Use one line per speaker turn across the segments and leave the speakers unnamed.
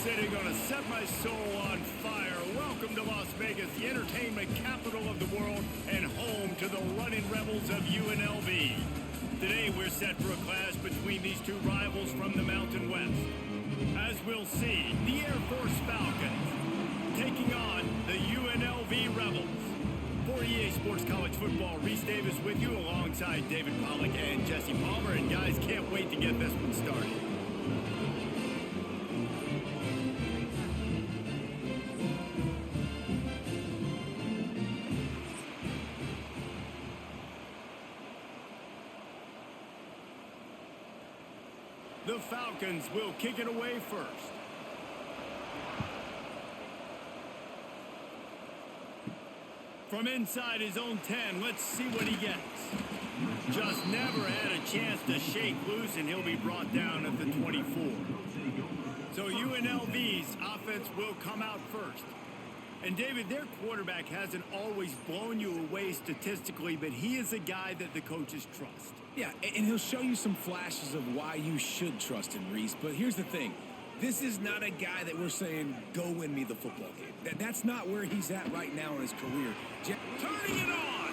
sitting gonna set my soul on fire. Welcome to Las Vegas, the entertainment capital of the world and home to the running Rebels of UNLV. Today we're set for a clash between these two rivals from the Mountain West. As we'll see, the Air Force Falcons taking on the UNLV Rebels. For EA Sports College Football, Reese Davis with you alongside David Pollack and Jesse Palmer. And guys, can't wait to get this one started. The Falcons will kick it away first. From inside his own 10, let's see what he gets. Just never had a chance to shake loose, and he'll be brought down at the 24. So UNLV's offense will come out first. And David, their quarterback hasn't always blown you away statistically, but he is a guy that the coaches trust.
Yeah, and he'll show you some flashes of why you should trust him, Reese. But here's the thing. This is not a guy that we're saying, go win me the football game. That's not where he's at right now in his career.
Turning it on!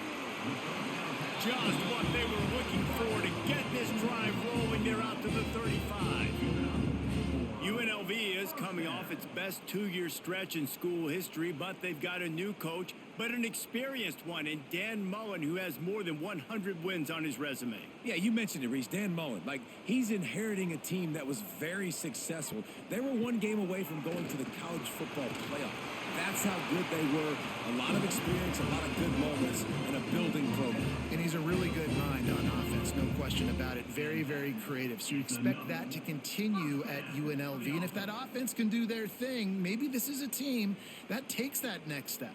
Just what they were looking for to get this drive rolling. They're out to the 35. UNLV is coming off its best two-year stretch in school history, but they've got a new coach, but an experienced one in Dan Mullen, who has more than 100 wins on his resume.
Yeah, you mentioned it, Reese. Dan Mullen. Like, he's inheriting a team that was very successful. They were one game away from going to the college football playoff. That's how good they were. A lot of experience, a lot of good moments, and a building program.
And he's a really good mind on offense, no question about it. Very, very creative. So you expect that to continue at UNLV. And if that offense can do their thing, maybe this is a team that takes that next step.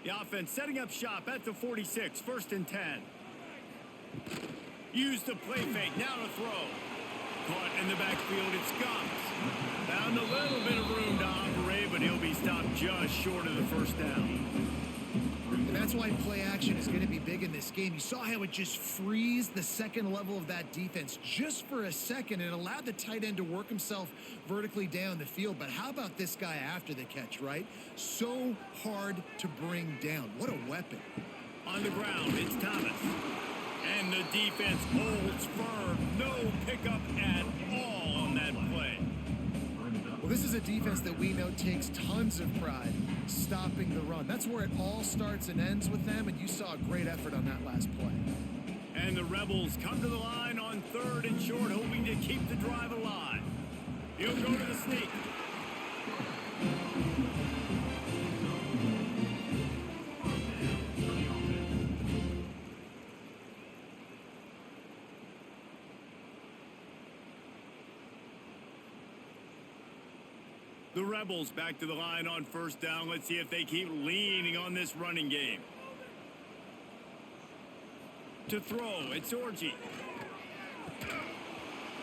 The offense setting up shop at the 46, first and 10. Use the play fake, now to throw. Caught in the backfield, it's Gums. Found a little bit of room to operate, but he'll be stopped just short of the first down.
And that's why play action is going to be big in this game. You saw how it just freezed the second level of that defense just for a second and allowed the tight end to work himself vertically down the field. But how about this guy after the catch, right? So hard to bring down. What a weapon.
On the ground, it's Thomas. And the defense holds firm. No pickup at all on that play.
Well, this is a defense that we know takes tons of pride stopping the run. That's where it all starts and ends with them, and you saw a great effort on that last play.
And the Rebels come to the line on third and short, hoping to keep the drive alive. He'll go to the sneak. The Rebels back to the line on first down. Let's see if they keep leaning on this running game. To throw, it's Orji.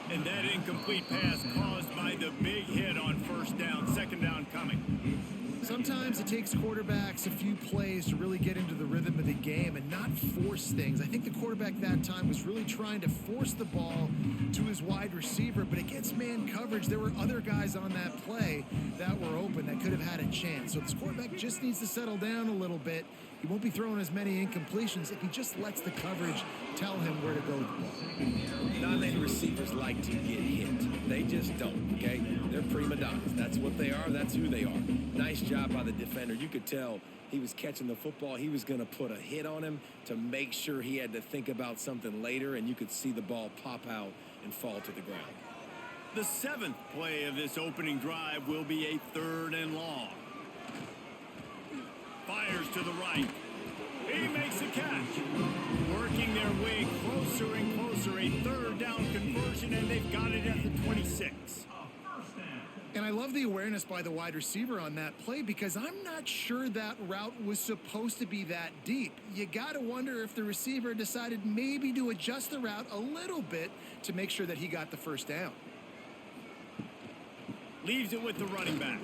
And that incomplete pass caused by the big hit on first down. Second down coming.
Sometimes it takes quarterbacks a few plays to really get into the rhythm of the game and not force things. I think the quarterback that time was really trying to force the ball to his wide receiver, but against man coverage, there were other guys on that play that were open that could have had a chance. So this quarterback just needs to settle down a little bit. He won't be throwing as many incompletions if he just lets the coverage tell him where to go with the ball.
Not many receivers like to get hit. They just don't, okay? They're prima donnas. That's what they are. That's who they are. Nice job by the defender. You could tell he was catching the football. He was going to put a hit on him to make sure he had to think about something later, and you could see the ball pop out and fall to the ground.
The seventh play of this opening drive will be a third and long. Fires to the right. He makes a catch. Working their way closer and closer. A third down conversion, and they've got it at the 26.
And I love the awareness by the wide receiver on that play because I'm not sure that route was supposed to be that deep. You got to wonder if the receiver decided maybe to adjust the route a little bit to make sure that he got the first down.
Leaves it with the running back.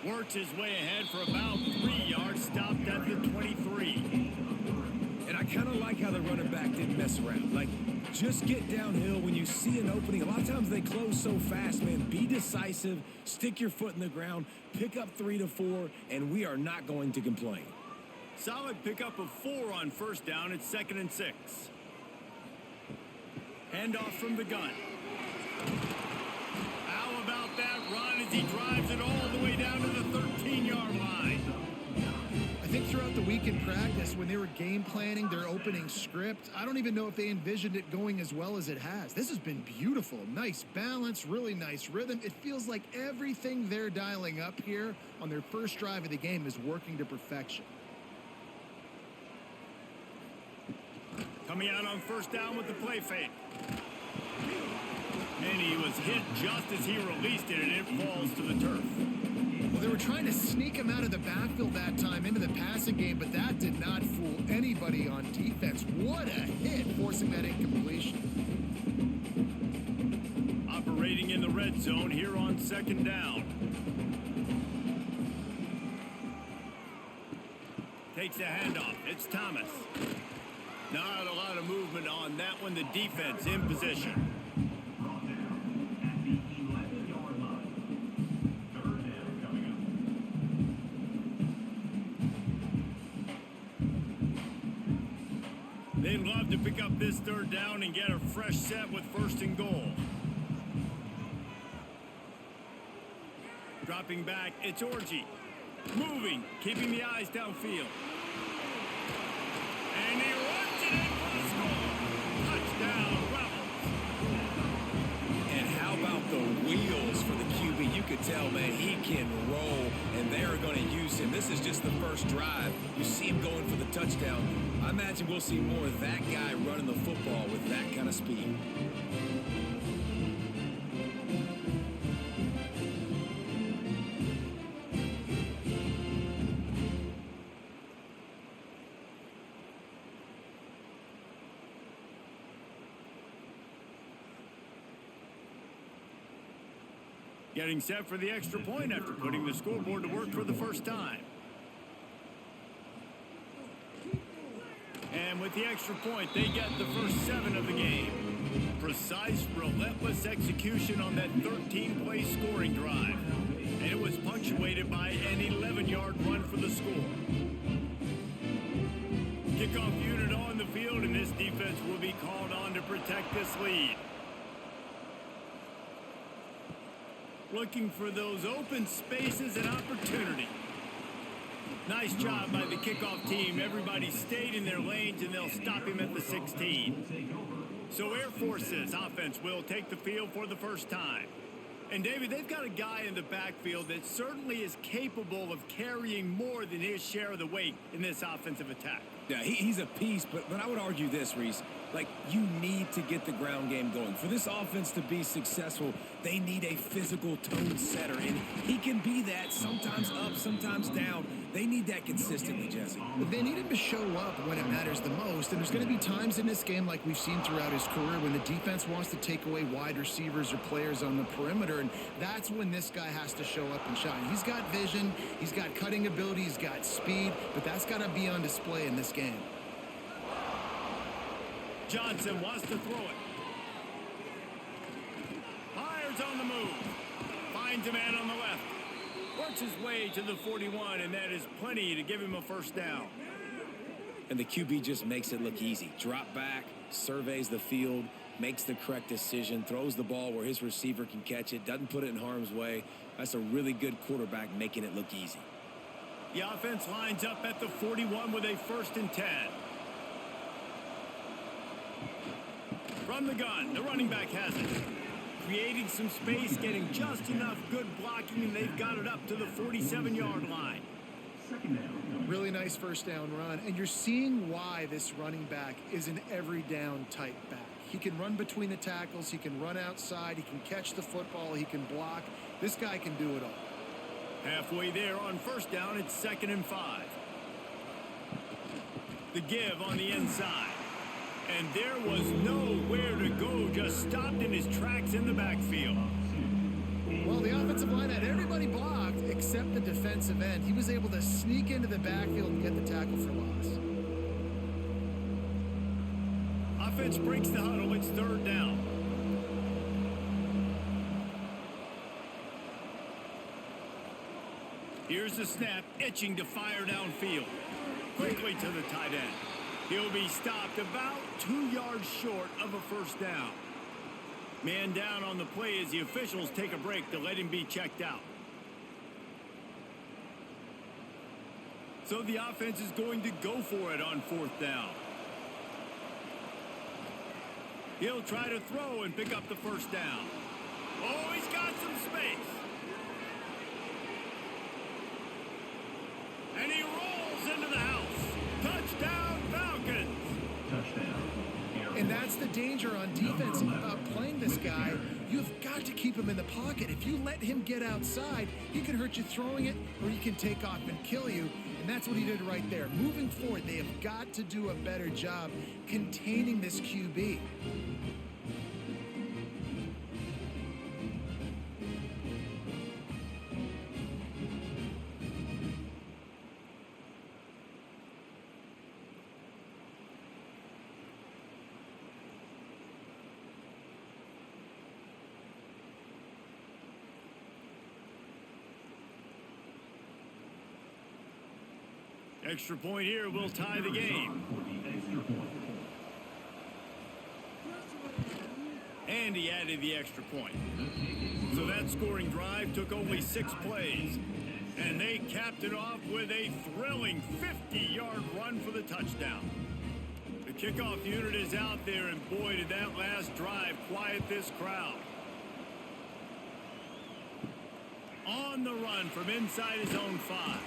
Works his way ahead for about 3 yards, stopped at the 23.
And I kind of like how how the running back didn't mess around. Like, just get downhill when you see an opening. A lot of times they close so fast, man. Be decisive, stick your foot in the ground, pick up 3 to 4, and we are not going to complain.
Solid pickup of 4 on first down. It's 2nd and 6. Handoff from the gun. How about that run as he drives it all the way down to the 13-yard line?
I think throughout the week in practice, when they were game planning their opening script, I don't even know if they envisioned it going as well as it has. This has been beautiful. Nice balance, really nice rhythm. It feels like everything they're dialing up here on their first drive of the game is working to perfection.
Coming out on first down with the play fake. And he was hit just as he released it, and it falls to the turf.
Well, they were trying to sneak him out of the backfield that time into the passing game, but that did not fool anybody on defense. What a hit, forcing that incompletion.
Operating in the red zone here on 2nd down. Takes the handoff. It's Thomas. Not a lot of movement on that one. The defense in position. They'd love to pick up this 3rd down and get a fresh set with 1st and goal. Dropping back, it's Orji. Moving, keeping the eyes downfield. And he runs it in for the score. Touchdown, Rebels.
And how about the wheels for the QB? You could tell, man, he can roll, and they are going to use him. This is just the first drive. You see him going for the touchdown. I imagine we'll see more of that guy running the football with that kind of speed.
Getting set for the extra point after putting the scoreboard to work for the first time. And with the extra point, they get the first 7 of the game. Precise, relentless execution on that 13-play scoring drive. And it was punctuated by an 11-yard run for the score. Kickoff unit on the field, and this defense will be called on to protect this lead. Looking for those open spaces and opportunity. Nice job by the kickoff team. Everybody stayed in their lanes, and they'll stop him at the 16. So Air Force's offense will take the field for the first time. And, David, they've got a guy in the backfield that certainly is capable of carrying more than his share of the weight in this offensive attack.
Yeah, he's a piece, but I would argue this, Reese. Like, you need to get the ground game going. For this offense to be successful, they need a physical tone setter, and he can be that, sometimes up, sometimes down. They need that consistently, Jesse.
They need him to show up when it matters the most, and there's going to be times in this game like we've seen throughout his career when the defense wants to take away wide receivers or players on the perimeter, and that's when this guy has to show up and shine. He's got vision, he's got cutting ability, he's got speed, but that's got to be on display in this game.
Johnson wants to throw it. Fires on the move. Finds a man on the left. Works his way to the 41, and that is plenty to give him a first down.
And the QB just makes it look easy. Drop back, surveys the field, makes the correct decision, throws the ball where his receiver can catch it, doesn't put it in harm's way. That's a really good quarterback making it look easy.
The offense lines up at the 41 with a 1st and 10. From the gun, the running back has it. Creating some space, getting just enough good blocking, and they've got it up to the 47-yard line.
Really nice first down run, and you're seeing why this running back is an every down type back. He can run between the tackles, he can run outside, he can catch the football, he can block. This guy can do it all.
Halfway there on first down, it's 2nd and 5. The give on the inside. And there was nowhere to go, just stopped in his tracks in the backfield.
Well, the offensive line had everybody blocked except the defensive end. He was able to sneak into the backfield and get the tackle for loss.
offense breaks the huddle. It's third down. Here's the snap, itching to fire downfield. Quickly to the tight end. He'll be stopped about 2 yards short of a first down. Man down on the play as the officials take a break to let him be checked out. So the offense is going to go for it on fourth down. He'll try to throw and pick up the first down. Oh, he's got some space. And he rolls into the house. Touchdown, Falcons.
Touchdown.
And that's the danger on defense about playing this guy. You've got to keep him in the pocket. If you let him get outside, he can hurt you throwing it, or he can take off and kill you. And that's what he did right there. Moving forward, they have got to do a better job containing this QB.
Extra point here will tie the game. And he added the extra point. So that scoring drive took only 6 plays. And they capped it off with a thrilling 50-yard run for the touchdown. The kickoff unit is out there, and boy, did that last drive quiet this crowd. On the run from inside his own 5.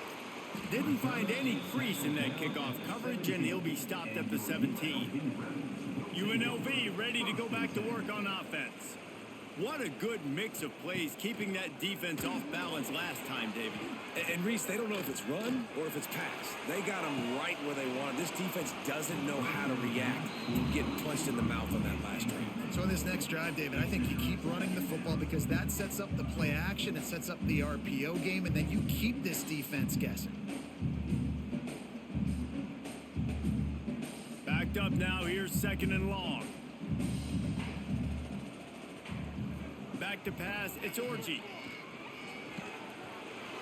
Didn't find any crease in that kickoff coverage, and he'll be stopped at the 17. UNLV ready to go back to work on offense. What a good mix of plays, keeping that defense off balance last time, David.
And Reese, they don't know if it's run or if it's pass. They got them right where they want. This defense doesn't know how to react to getting punched in the mouth on that last drive.
So in this next drive, David, I think you keep running the football because that sets up the play action, it sets up the RPO game, and then you keep this defense guessing.
Backed up now, here's second and long. Back to pass, it's Orji.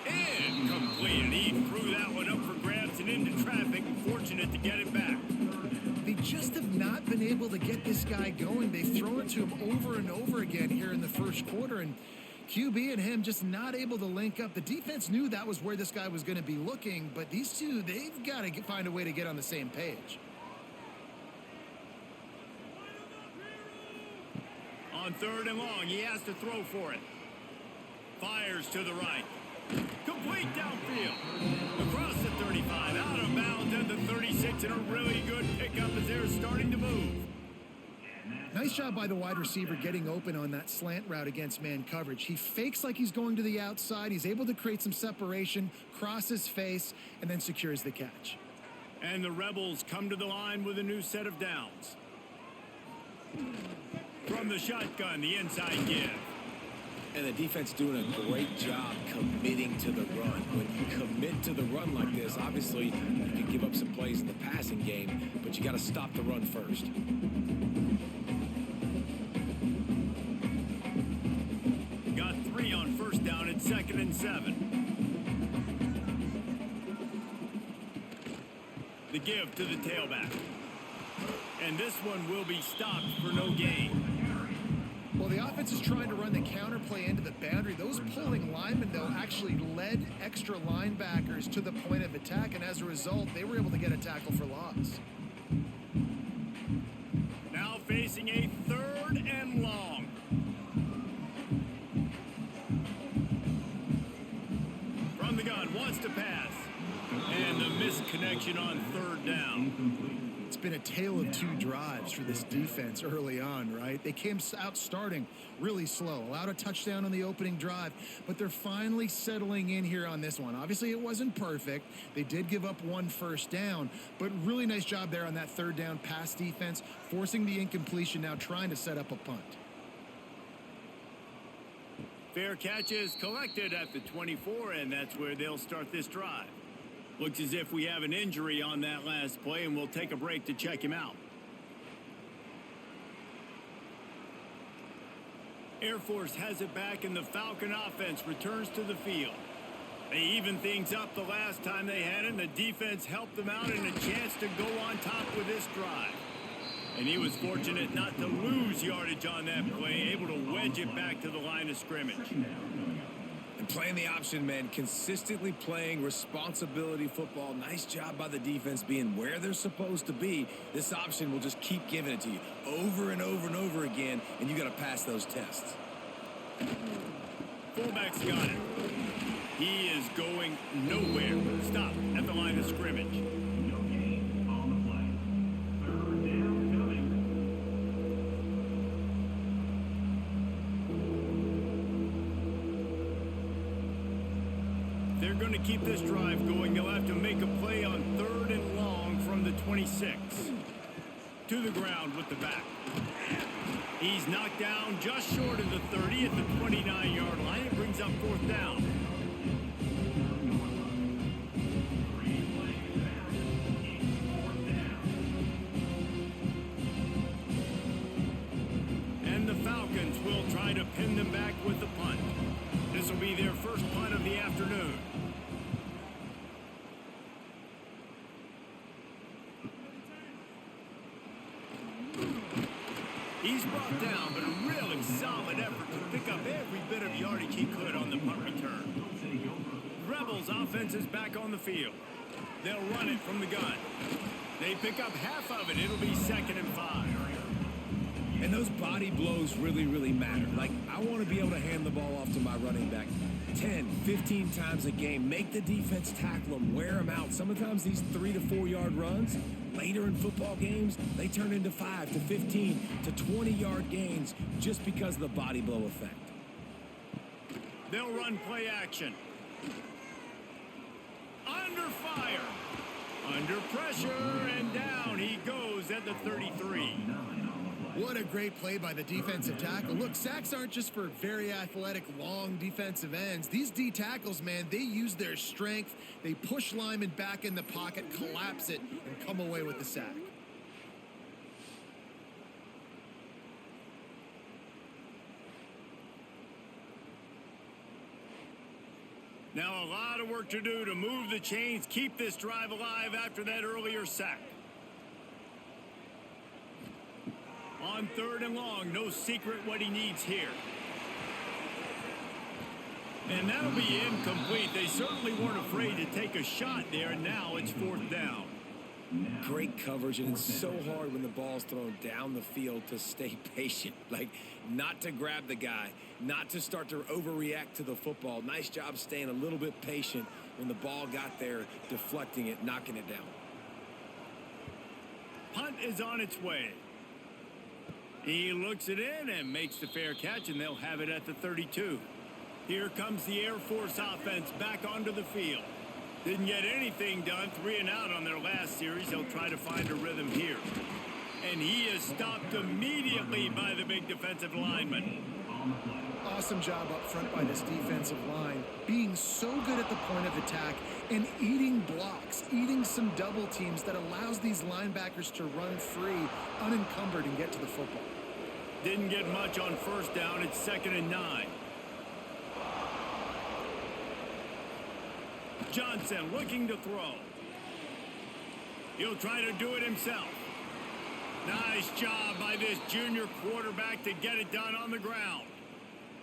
And complete. He threw that one up for grabs and into traffic, and fortunate to get it back.
They just have not been able to get this guy going. They've thrown it to him over and over again here in the first quarter, and QB and him just not able to link up. The defense knew that was where this guy was going to be looking, but these two, they've got to find a way to get on the same page.
On third and long, he has to throw for it. Fires to the right. Complete downfield. Across the 35, out of bounds at the 36, and a really good pickup as they're starting to move.
Nice job by the wide receiver getting open on that slant route against man coverage. He fakes like he's going to the outside. He's able to create some separation, cross his face, and then secures the catch.
And the Rebels come to the line with a new set of downs. From the shotgun, the inside give.
And the defense doing a great job committing to the run. When you commit to the run like this, obviously you can give up some plays in the passing game, but you got to stop the run first.
Got 3 on first down at 2nd and 7. The give to the tailback. And this one will be stopped for no gain.
Well, the offense is trying to run the counterplay into the boundary. Those pulling linemen, though, actually led extra linebackers to the point of attack, and as a result, they were able to get a tackle for loss.
Now facing a third and long. From the gun, wants to pass. And the missed connection on third down.
It's been a tale of 2 drives for this defense early on, right? They came out starting really slow, allowed a touchdown on the opening drive, but they're finally settling in here on this one. Obviously, it wasn't perfect. They did give up 1 first down, but really nice job there on that third down pass defense, forcing the incompletion, now trying to set up a punt.
Fair catch is collected at the 24, and that's where they'll start this drive. Looks as if we have an injury on that last play, and we'll take a break to check him out. Air Force has it back, and the Falcon offense returns to the field. They evened things up the last time they had it, and the defense helped them out and a chance to go on top with this drive. And he was fortunate not to lose yardage on that play, able to wedge it back to the line of scrimmage.
And playing the option, man, consistently playing responsibility football. Nice job by the defense being where they're supposed to be. This option will just keep giving it to you over and over and over again, and you got to pass those tests.
Fullback's got it. He is going nowhere. Stop at the line of scrimmage.
No gain on the play. Third down coming.
They're going to keep this drive going. They'll have to make a play on 3rd and long from the 26. To the ground with the back. He's knocked down just short of the 30 at the 29-yard line. It brings up 4th down. And the Falcons will try to pin them back with the punt. This will be their first punt of the afternoon. He's brought down, but a really solid effort to pick up every bit of yardage he could on the punt return. Rebels offense is back on the field. They'll run it from the gun. They pick up half of it. It'll be 2nd and 5.
And those body blows really, really matter. Like, I want to be able to hand the ball off to my running back 10, 15 times a game. Make the defense tackle them, wear them out. Sometimes these 3 to 4 yard runs, later in football games, they turn into 5 to 15 to 20 yard gains just because of the body blow effect.
They'll run play action. Under fire. Under pressure, and down he goes at the 33.
What a great play by the defensive tackle. Look, sacks aren't just for very athletic, long defensive ends. These D tackles, man, they use their strength. They push linemen back in the pocket, collapse it, and come away with the sack.
Now a lot of work to do to move the chains, keep this drive alive after that earlier sack. On 3rd and long, no secret what he needs here. And that'll be incomplete. They certainly weren't afraid to take a shot there. Now it's 4th down.
Great coverage, and it's so hard when the ball's thrown down the field to stay patient. Like, not to grab the guy, not to start to overreact to the football. Nice job staying a little bit patient when the ball got there, deflecting it, knocking it down.
Punt is on its way. He looks it in and makes the fair catch, and they'll have it at the 32. Here comes the Air Force offense back onto the field. Didn't get anything done, 3 and out on their last series. They'll try to find a rhythm here. And he is stopped immediately by the big defensive lineman.
Awesome job up front by this defensive line, being so good at the point of attack and eating blocks, eating some double teams that allows these linebackers to run free, unencumbered, and get to the football.
Didn't get much on 1st down. It's 2nd and 9. Johnson looking to throw. He'll try to do it himself. Nice job by this junior quarterback to get it done on the ground.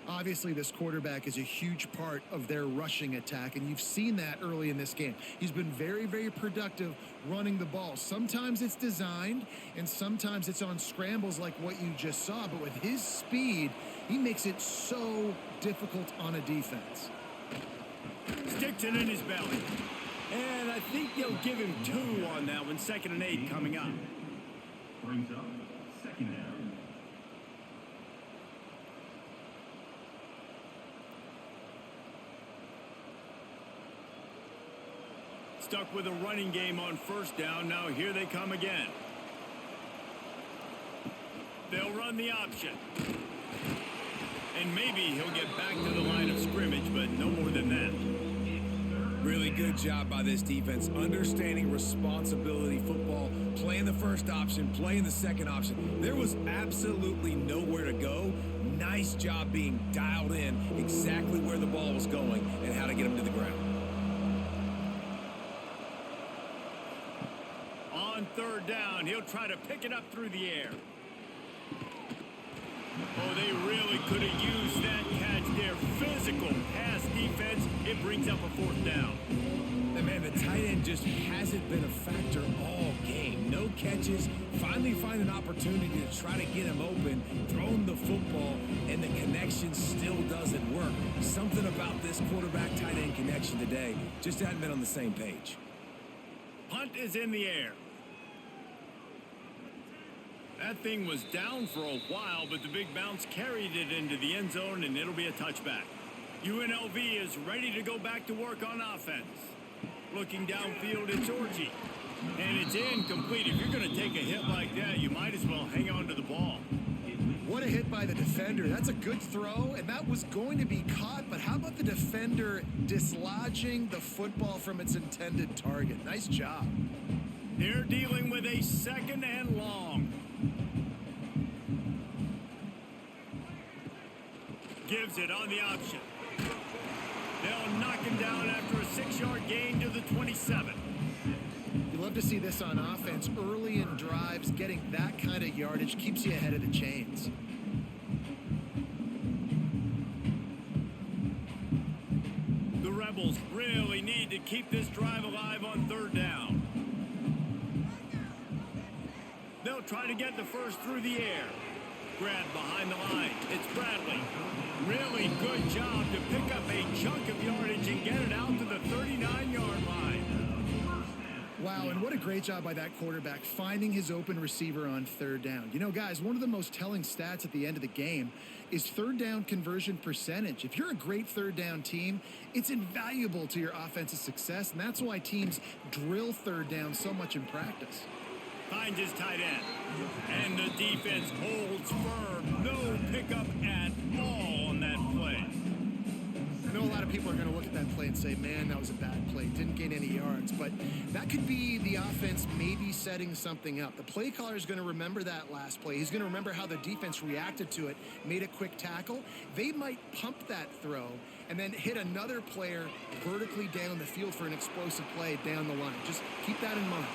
Obviously, this quarterback is a huge part of their rushing attack, and you've seen that early in this game. He's been very, very productive running the ball. Sometimes it's designed, and sometimes it's on scrambles like what you just saw, but with his speed, he makes it so difficult on a defense.
Sticks it in his belly. And I think they'll give him 2 on that one. 2nd and 8 coming up.
Brings up 2nd down.
Stuck with a running game on 1st down. Now here they come again. They'll run the option. And maybe he'll get back to the line of scrimmage, but no more than that.
Really good job by this defense, understanding responsibility football, playing the first option, playing the second option. There was absolutely nowhere to go. Nice job being dialed in exactly where the ball was going and how to get him to the ground.
On third down, he'll try to pick it up through the air. Oh, they really could have used that catch there. Physical pass defense. It brings up a fourth down.
And man, the tight end just hasn't been a factor all game. No catches. Finally find an opportunity to try to get him open, throw him the football, and the connection still doesn't work. Something about this quarterback-tight end connection today just hadn't been on the same page.
Punt is in the air. That thing was down for a while, but the big bounce carried it into the end zone, and it'll be a touchback. UNLV is ready to go back to work on offense. Looking downfield, it's Orji. And it's incomplete. If you're going to take a hit like that, you might as well hang on to the ball.
What a hit by the defender. That's a good throw, and that was going to be caught, but how about the defender dislodging the football from its intended target? Nice job.
They're dealing with a second and long. Gives it on the option. They'll knock him down after a 6-yard gain to the 27.
You love to see this on offense. Early in drives, getting that kind of yardage keeps you ahead of the chains.
The Rebels really need to keep this drive alive on third down. They'll try to get the first through the air. Grab behind the line. It's Bradley. Really good job to pick up a chunk of yardage and get it out to the 39-yard line.
Wow, and what a great job by that quarterback finding his open receiver on third down. You know, guys, one of the most telling stats at the end of the game is third down conversion percentage. If you're a great third down team, it's invaluable to your offensive success, and that's why teams drill third down so much in practice.
Finds his tight end. And the defense holds firm. No pickup at all on that play.
I know a lot of people are going to look at that play and say, man, that was a bad play. Didn't gain any yards. But that could be the offense maybe setting something up. The play caller is going to remember that last play. He's going to remember how the defense reacted to it, made a quick tackle. They might pump that throw and then hit another player vertically down the field for an explosive play down the line. Just keep that in mind.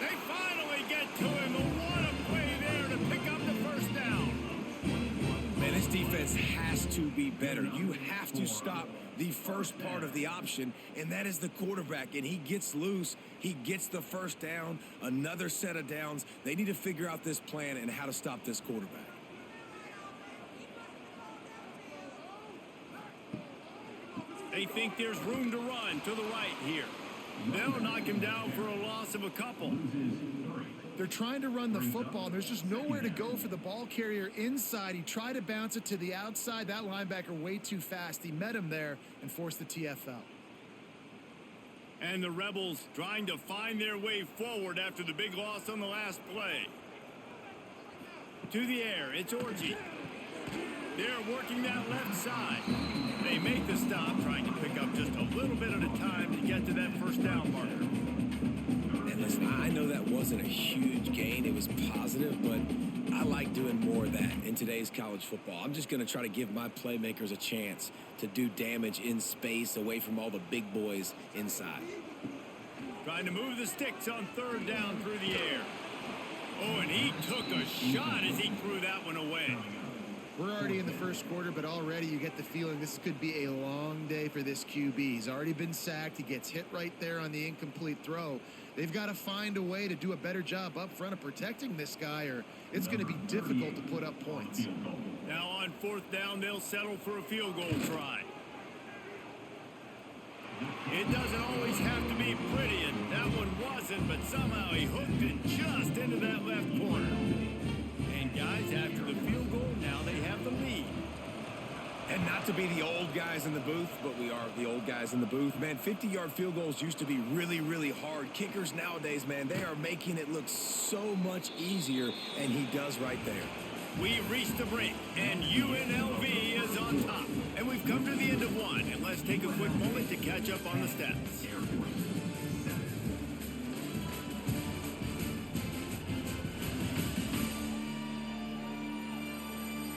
They finally get to him. What a play there to pick up the first down.
Man, this defense has to be better. You have to stop the first part of the option, and that is the quarterback. And he gets loose. He gets the first down, another set of downs. They need to figure out this plan and how to stop this quarterback.
They think there's room to run to the right here. They'll knock him down for a loss of a couple.
They're trying to run the football. There's just nowhere to go for the ball carrier inside. He tried to bounce it to the outside. That linebacker way too fast. He met him there and forced the TFL.
And the Rebels trying to find their way forward after the big loss on the last play. To the air, it's Orji. They're working that left side. They make the stop, trying to pick up just a little bit at a time to get to that first down marker.
And listen, I know that wasn't a huge gain. It was positive, but I like doing more of that in today's college football. I'm just going to try to give my playmakers a chance to do damage in space away from all the big boys inside.
Trying to move the sticks on third down through the air. Oh, and he took a shot as he threw that one away.
We're already in the first quarter, but already you get the feeling this could be a long day for this QB. He's already been sacked. He gets hit right there on the incomplete throw. They've got to find a way to do a better job up front of protecting this guy, or it's going to be difficult to put up points.
Now on fourth down, they'll settle for a field goal try. It doesn't always have to be pretty, and that one wasn't, but somehow he hooked it just into that left corner. And guys, after the field goal, now they have the lead.
And not to be the old guys in the booth, but we are the old guys in the booth. Man, 50-yard field goals used to be really, really hard. Kickers nowadays, man, they are making it look so much easier, and he does right there.
We've reached the break, and UNLV is on top. And we've come to the end of one, and let's take a quick moment to catch up on the stats.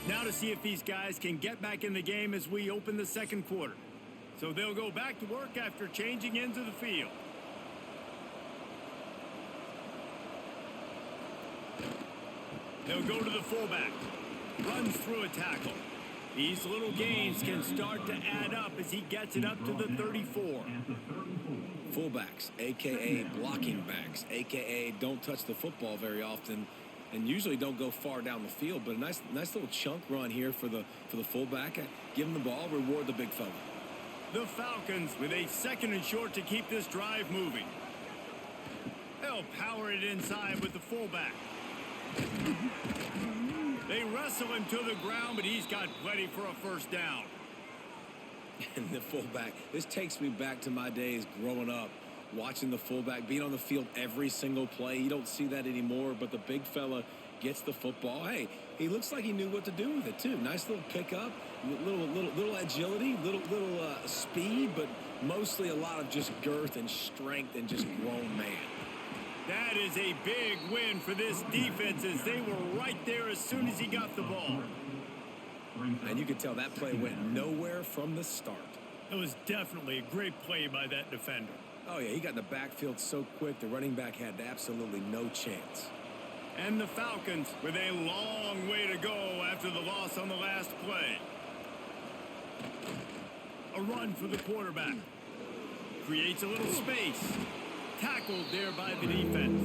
Now to see if these guys can get back in the game as we open the second quarter. So they'll go back to work after changing into the field. They'll go to the fullback. Runs through a tackle. These little gains can start to add up as he gets it up to the 34.
Fullbacks, a.k.a. blocking backs, a.k.a. don't touch the football very often and usually don't go far down the field. But a nice little chunk run here for the fullback. Give him the ball, reward the big fella.
The Falcons with a 2nd and short to keep this drive moving. They'll power it inside with the fullback. They wrestle him to the ground, but he's got plenty for a first down.
And the fullback, this takes me back to my days growing up, watching the fullback being on the field every single play. You don't see that anymore, but the big fella gets the football. Hey, he looks like he knew what to do with it too. Nice little pickup, little agility, little speed, but mostly a lot of just girth and strength and just grown man.
That is a big win for this defense as they were right there as soon as he got the ball.
And you could tell that play went nowhere from the start.
It was definitely a great play by that defender.
Oh, yeah, he got in the backfield so quick, the running back had absolutely no chance.
And the Falcons with a long way to go after the loss on the last play. A run for the quarterback. Creates a little space. Tackled there by the defense.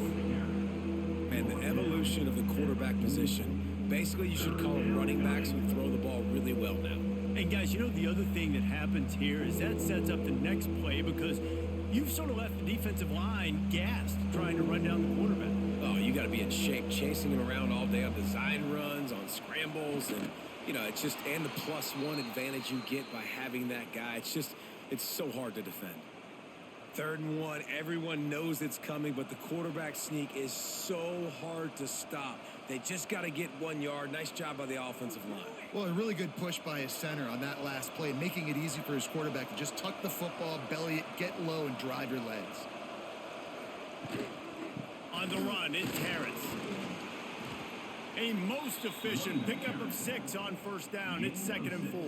Man, the evolution of the quarterback position, basically you should call them running backs who throw the ball really well now.
And guys, you know the other thing that happens here is that sets up the next play because you've sort of left the defensive line gassed trying to run down the quarterback.
Oh, you got to be in shape, chasing him around all day on design runs, on scrambles, and, you know, it's just, and the +1 advantage you get by having that guy. It's so hard to defend. 3rd and 1, everyone knows it's coming, but the quarterback sneak is so hard to stop. They just got to get 1 yard. Nice job by the offensive line.
Well, a really good push by his center on that last play, making it easy for his quarterback to just tuck the football, belly it, get low, and drive your legs.
On the run, it's Harris. A most efficient pickup of 6 on first down. It's 2nd and 4.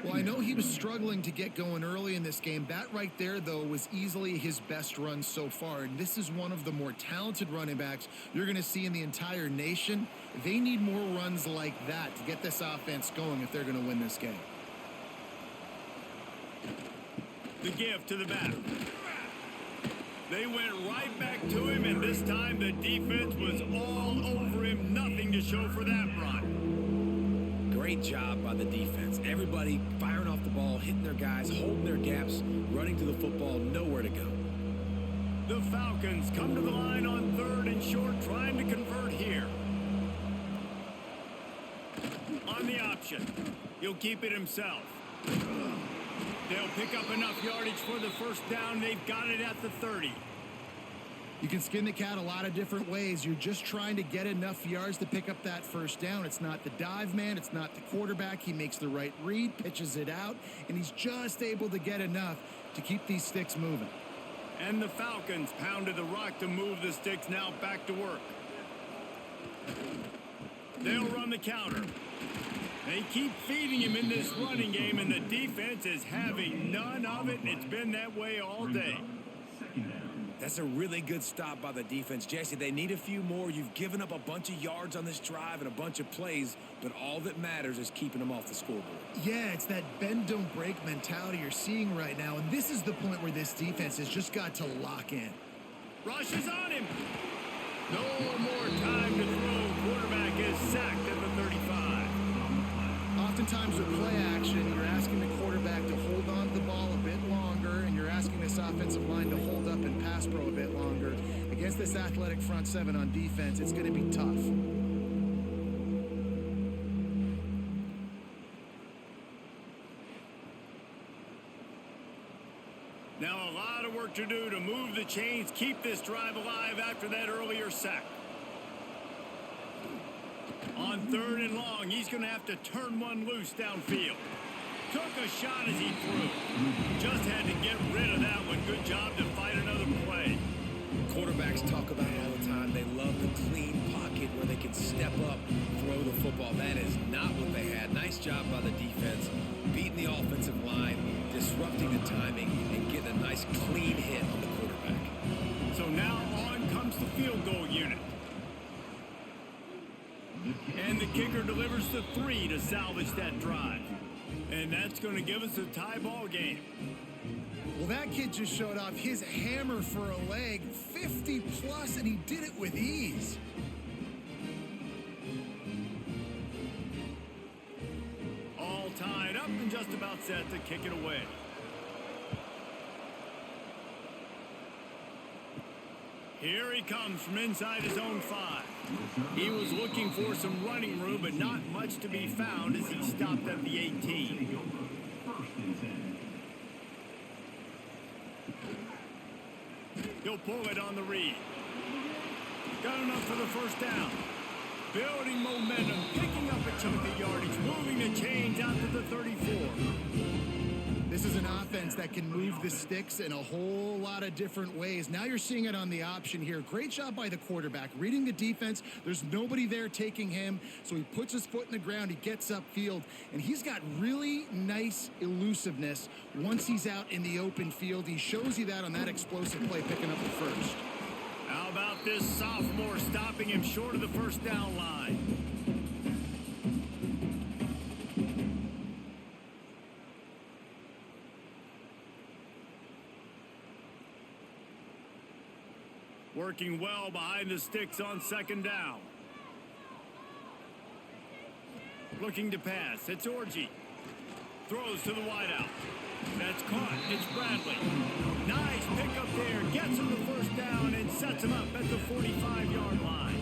Well, I know he was struggling to get going early in this game. That right there, though, was easily his best run so far. And this is one of the more talented running backs you're going to see in the entire nation. They need more runs like that to get this offense going if they're going to win this game.
The give to the back. They went right back to him, and this time the defense was all over him. Nothing to show for that run.
Great job by the defense. Everybody firing off the ball, hitting their guys, holding their gaps, running to the football, nowhere to go.
The Falcons come to the line on 3rd and short, trying to convert here. On the option, he'll keep it himself. They'll pick up enough yardage for the first down. They've got it at the 30.
You can skin the cat a lot of different ways. You're just trying to get enough yards to pick up that first down. It's not the dive man. It's not the quarterback. He makes the right read, pitches it out, and he's just able to get enough to keep these sticks moving.
And the Falcons pounded the rock to move the sticks now back to work. They'll run the counter. They keep feeding him in this running game, and the defense is having none of it, and it's been that way all day.
That's a really good stop by the defense. Jesse, they need a few more. You've given up a bunch of yards on this drive and a bunch of plays, but all that matters is keeping them off the scoreboard.
Yeah, it's that bend, don't break mentality you're seeing right now, and this is the point where this defense has just got to lock in.
Rush is on him. No more time to throw. Quarterback is sacked at the 35.
Oftentimes with play action, you're asking the quarterback to hold on to the ball a bit longer, and you're asking this offensive line to hold up and pass pro a bit longer. Against this athletic front seven on defense, it's going to be tough.
Now a lot of work to do to move the chains, keep this drive alive after that earlier sack. On On 3rd and long, he's going to have to turn one loose downfield. Took a shot as he threw. Just had to get rid of that one. Good job to fight another play.
Quarterbacks talk about it all the time. They love the clean pocket where they can step up, throw the football. That is not what they had. Nice job by the defense, beating the offensive line, disrupting the timing, and getting a nice clean hit on the quarterback.
So now on comes the field goal unit. And the kicker delivers the 3 to salvage that drive. And that's going to give us a tie ball game.
Well, that kid just showed off his hammer for a leg, 50 plus, and he did it with ease.
All tied up and just about set to kick it away. Here he comes from inside his own 5. He was looking for some running room, but not much to be found as he stopped at the 18. He'll pull it on the read. Got enough for the first down. Building momentum, picking up a chunk of yardage, moving the chains out to the 34.
This is an offense that can move the sticks in a whole lot of different ways. Now you're seeing it on the option here. Great job by the quarterback. Reading the defense, there's nobody there taking him, so he puts his foot in the ground, he gets upfield, and he's got really nice elusiveness once he's out in the open field. He shows you that on that explosive play, picking up the first.
How about this sophomore stopping him short of the first down line? Working well behind the sticks on 2nd down. Looking to pass. It's Orji. Throws to the wideout. That's caught. It's Bradley. Nice pickup there. Gets him the first down and sets him up at the 45-yard line.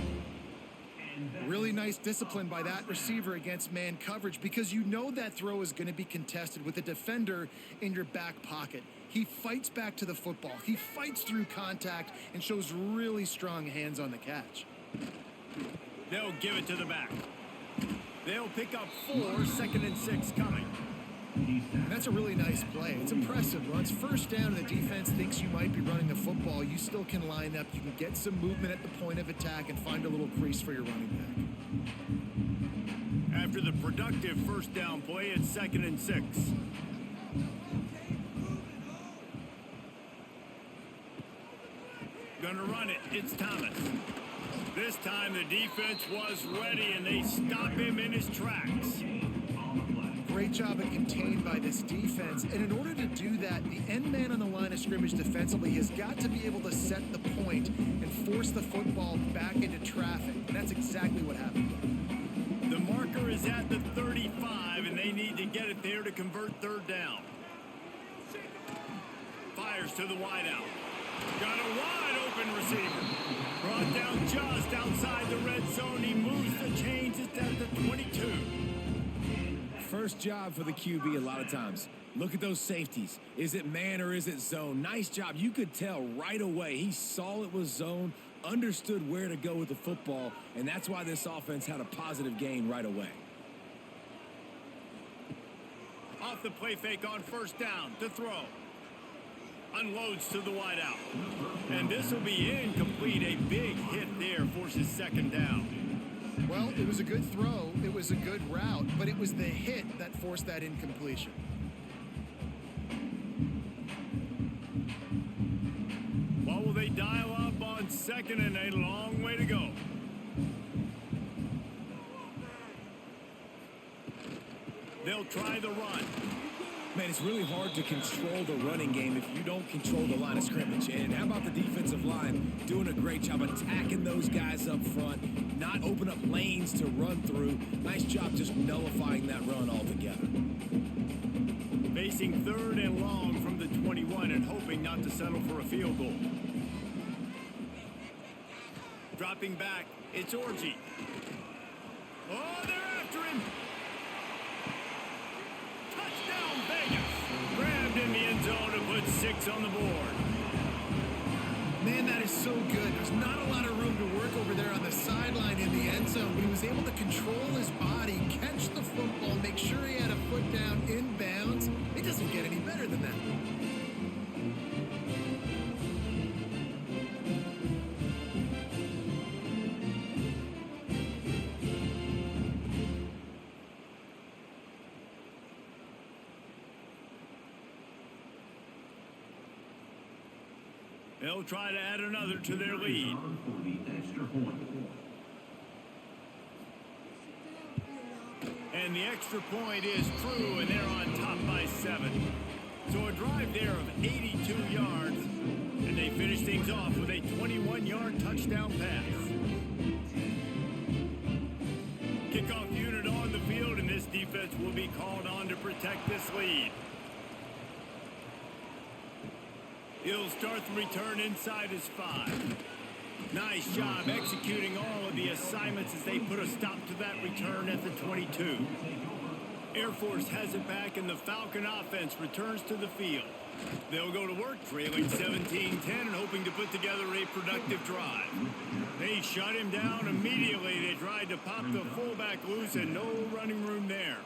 Really nice discipline by that receiver against man coverage because you know that throw is going to be contested with a defender in your back pocket. He fights back to the football. He fights through contact and shows really strong hands on the catch.
They'll give it to the back. They'll pick up 4, 2nd and 6 coming.
And that's a really nice play. It's impressive. Once first down and the defense thinks you might be running the football, you still can line up. You can get some movement at the point of attack and find a little crease for your running
back. After the productive first down play, it's 2nd and 6. Gonna run it. It's Thomas. This time the defense was ready and they stop him in his tracks.
Great job at contained by this defense. And in order to do that, the end man on the line of scrimmage defensively has got to be able to set the point and force the football back into traffic. And that's exactly what happened.
The marker is at the 35, and they need to get it there to convert 3rd down. Fires to the wideout. Got a wide open receiver. Brought down just outside the red zone. He moves the chains. It's at the 22.
First job for the QB a lot of times. Look at those safeties. Is it man or is it zone? Nice job. You could tell right away. He saw it was zone, understood where to go with the football, and that's why this offense had a positive gain right away.
Off the play fake on first down to throw. Unloads to the wideout. And this will be incomplete. A big hit there forces 2nd down.
Well, it was a good throw. It was a good route, but it was the hit that forced that incompletion.
What will they dial up on 2nd and a long way to go? They'll try the run.
Man, it's really hard to control the running game if you don't control the line of scrimmage. And how about the defensive line doing a great job attacking those guys up front, not open up lanes to run through. Nice job just nullifying that run altogether.
Facing 3rd and long from the 21 and hoping not to settle for a field goal. Dropping back, it's Orji. Oh, they're after him. Touchdown, Vegas. Grabbed in the end zone to put 6 on the board.
Man, that is so good. There's not a lot of room to work over there on the sideline in the end zone, but he was was able to control his body, catch the football, make sure he had a foot down in bounds. It doesn't get any better than that.
They'll try to add another to their lead.
For the extra point.
And the extra point is true, and they're on top by 7. So a drive there of 82 yards, and they finish things off with a 21-yard touchdown pass. Kickoff unit on the field, and this defense will be called on to protect this lead. He'll start the return inside his 5. Nice job executing all of the assignments as they put a stop to that return at the 22. Air Force has it back, and the Falcon offense returns to the field. They'll go to work trailing 17-10 and hoping to put together a productive drive. They shut him down immediately. They tried to pop the fullback loose, and no running room there.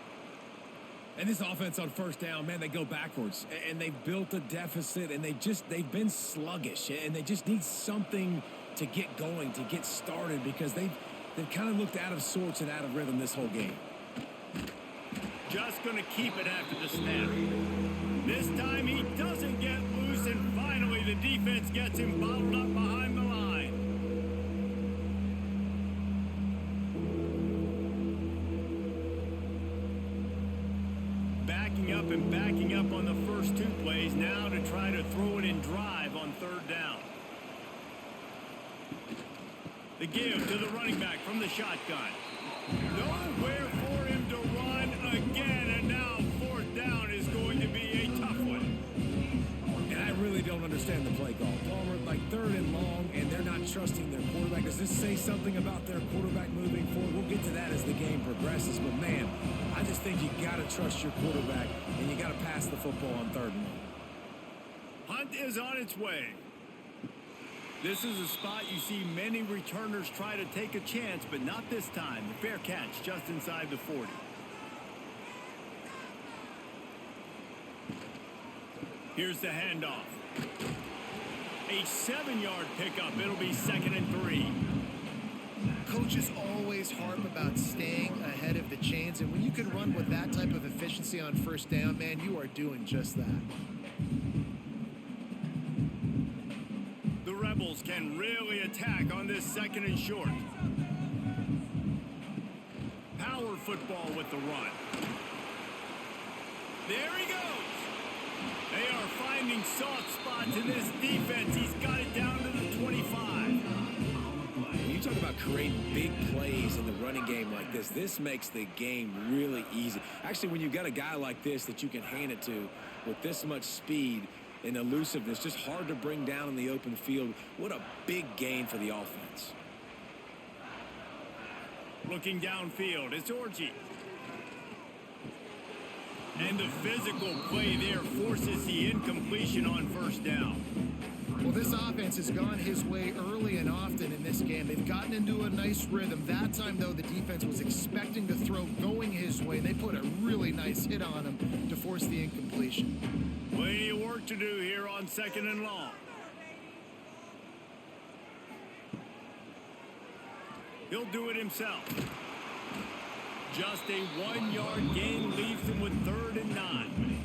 And this offense on first down, man, they go backwards. And they've built a deficit, and they've been sluggish. And they just need something to get going, to get started, because they've kind of looked out of sorts and out of rhythm this whole game.
Just going to keep it after the snap. This time he doesn't get loose, and finally the defense gets him bottled up behind the line. Backing up on the first 2 plays now to try to throw it in drive on third down. The give to the running back from the shotgun. Nowhere for him to run again, and now fourth down is going to be a tough one.
And I really don't understand the play call. Palmer, like 3rd and long, and they're not trusting their quarterback. Does this say something about their quarterback moving forward? We'll get to that as the game progresses, but man, I just think you got to trust your quarterback, and you got to pass the football on 3rd and long.
Hunt is on its way. This is a spot you see many returners try to take a chance, but not this time. The fair catch just inside the 40. Here's the handoff. A 7-yard pickup. It'll be 2nd and 3.
Coaches always harp about staying ahead of the chains, and when you can run with that type of efficiency on first down, man, you are doing just that.
The Rebels can really attack on this 2nd and short. Power football with the run. There he goes. They are finding soft spots in this defense. He's got it down to the 25.
When you talk about creating big plays in the running game like this, this makes the game really easy. Actually, when you've got a guy like this that you can hand it to with this much speed and elusiveness, just hard to bring down in the open field. What a big gain for the offense.
Looking downfield, it's Orji. And the physical play there forces the incompletion on first down.
Well, this offense has gone his way early and often in this game. They've gotten into a nice rhythm. That time, though, the defense was expecting to throw going his way. They put a really nice hit on him to force the incompletion.
Plenty of work to do here on 2nd and long. He'll do it himself. Just a 1-yard gain leaves him with 3rd and 9.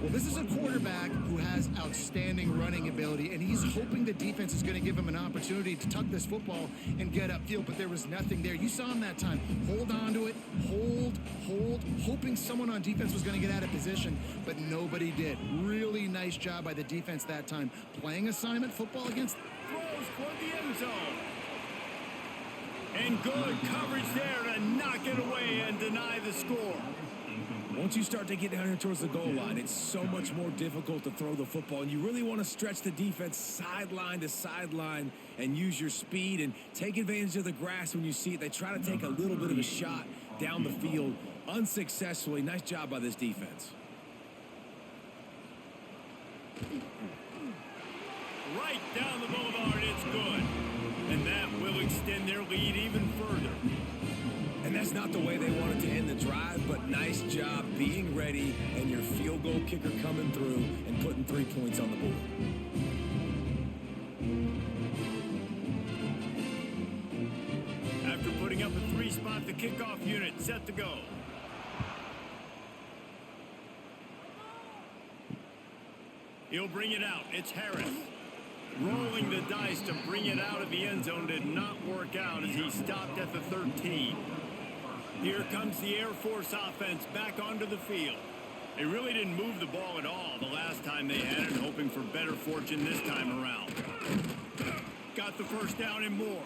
Well, this is a quarterback who has outstanding running ability, and he's hoping the defense is going to give him an opportunity to tuck this football and get upfield, but there was nothing there. You saw him that time. Hold on to it, hold, hoping someone on defense was going to get out of position, but nobody did. Really nice job by the defense that time. Playing assignment football against...
Throws toward the end zone. And good coverage there to knock it away and deny the score.
Once you start to get down here towards the goal line, it's so much more difficult to throw the football, and you really want to stretch the defense sideline to sideline and use your speed and take advantage of the grass when you see it. They try to take a little bit of a shot down the field unsuccessfully. Nice job by this defense.
Right down the boulevard, it's good. And that will extend their lead even further.
that's not the way they wanted to end the drive, but nice job being ready and your field goal kicker coming through and putting 3 points on the board.
After putting up a 3-spot, the kickoff unit set to go. He'll bring it out. It's Harris. Rolling the dice to bring it out of the end zone did not work out as he stopped at the 13. Here comes the Air Force offense back onto the field. They really didn't move the ball at all the last time they had it, hoping for better fortune this time around. Got the first down and more.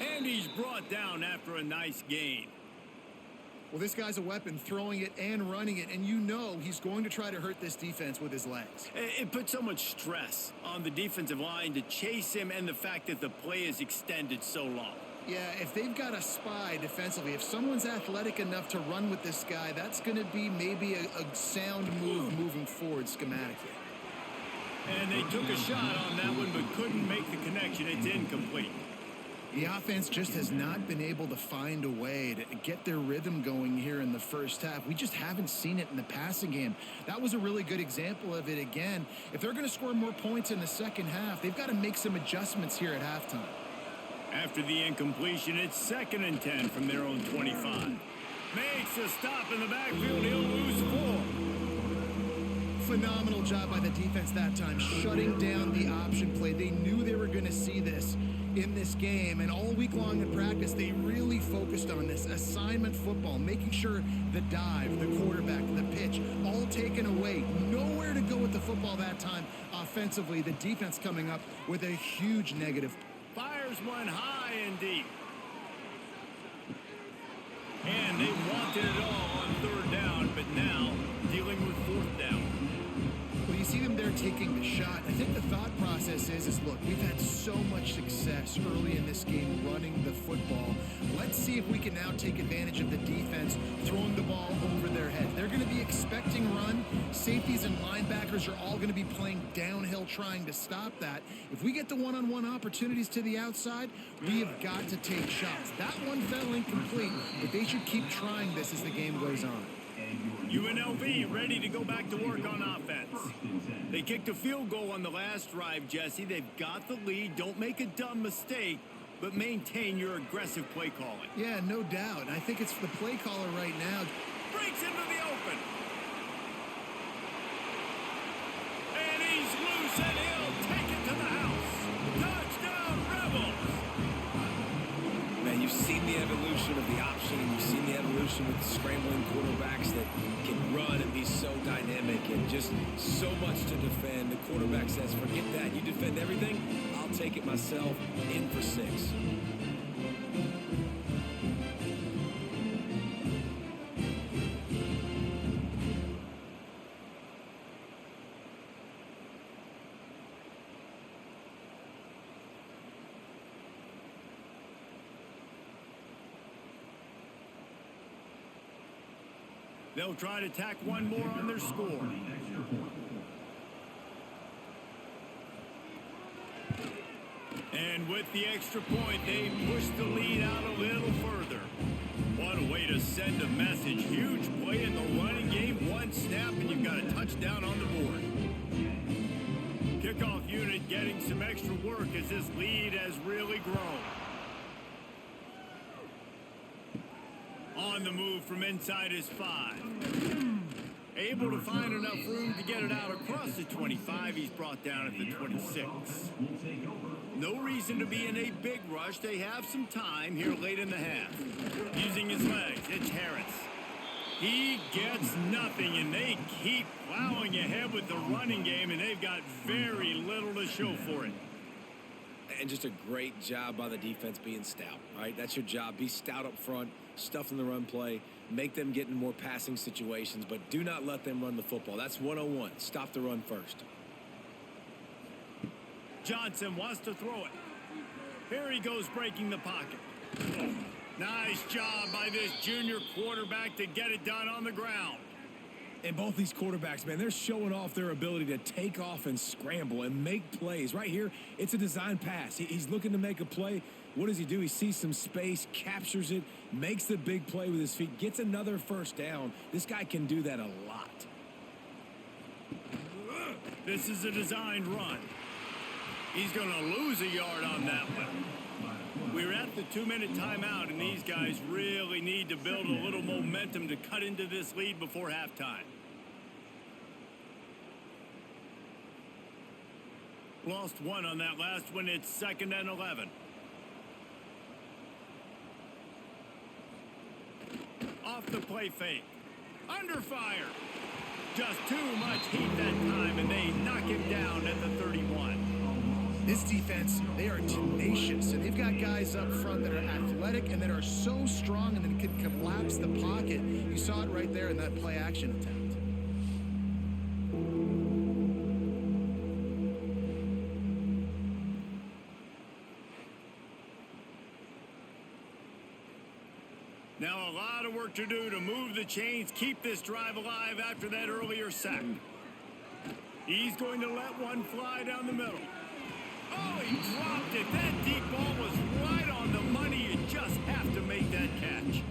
And he's brought down after a nice gain.
Well, this guy's a weapon, throwing it and running it, and you know he's going to try to hurt this defense with his legs.
It put so much stress on the defensive line to chase him and the fact that the play is extended so long.
Yeah, if they've got a spy defensively, if someone's athletic enough to run with this guy, that's going to be maybe a sound move moving forward schematically.
And they took a shot on that one but couldn't make the connection. It's incomplete.
The offense just has not been able to find a way to get their rhythm going here in the first half. We just haven't seen it in the passing game. That was a really good example of it again. If they're going to score more points in the second half, they've got to make some adjustments here at halftime.
After the incompletion, it's 2nd and 10 from their own 25. Makes a stop in the backfield. He'll lose 4.
Phenomenal job by the defense that time, shutting down the option play. They knew they were going to see this in this game, and all week long in practice, they really focused on this assignment football, making sure the dive, the quarterback, the pitch, all taken away. Nowhere to go with the football that time offensively. The defense coming up with a huge negative.
Fires one high and deep. And they wanted it all on 3rd down, but now dealing with 4th down.
Well, you see them there taking the shot. I think the thought process is look, we've had so much success early in this game running the football. Let's see if we can now take advantage of the defense throwing the ball over their head. They're going to be expecting run. Safeties and linebackers are all going to be playing downhill trying to stop that. If we get the one-on-one opportunities to the outside, we have got to take shots. That one fell incomplete, but they should keep trying this as the game goes on.
UNLV ready to go back to work on offense. They kicked a field goal on the last drive, Jesse. They've got the lead. Don't make a dumb mistake, but maintain your aggressive play calling.
Yeah, no doubt. I think it's the play caller right now.
Breaks into the open. And he's loose, and he'll take it to the house. Touchdown, Rebels!
Man, you've seen the evolution of the option, and you've seen the evolution with the scrambling quarterbacks that can run and be so dynamic and just so much to defend. The quarterback says, forget that. You defend everything, I'll take it myself. In for 6.
They'll try to tack one more on their score. And with the extra point, they push the lead out a little further. What a way to send a message. Huge play in the running game. One snap, and you've got a touchdown on the board. Kickoff unit getting some extra work as this lead has really grown. On the move from inside his 5. Able to find enough room to get it out across the 25. He's brought down at the 26. No reason to be in a big rush. They have some time here late in the half. Using his legs, it's Harris. He gets nothing, and they keep plowing ahead with the running game, and they've got very little to show for it.
And just a great job by the defense being stout, right? That's your job. Be stout up front, stuff in the run play, make them get in more passing situations, but do not let them run the football. That's 101. Stop the run first.
Johnson wants to throw it. Here he goes breaking the pocket. Nice job by this junior quarterback to get it done on the ground.
And both these quarterbacks, man, they're showing off their ability to take off and scramble and make plays. Right here, it's a design pass. He's looking to make a play. What does he do? He sees some space, captures it, makes the big play with his feet, gets another first down. This guy can do that a lot.
This is a designed run. He's going to lose a yard on that one. We're at the 2-minute timeout, and these guys really need to build a little momentum to cut into this lead before halftime. Lost one on that last one. It's 2nd and 11. Off the play fake. Under fire. Just too much heat that time, and they knock him down at the 31.
This defense, they are tenacious, and they've got guys up front that are athletic and that are so strong and then can collapse the pocket. You saw it right there in that play action attempt.
Now a lot of work to do to move the chains, keep this drive alive after that earlier sack. He's going to let one fly down the middle. Oh, he dropped it. That deep ball was right on the money. You just have to make that catch.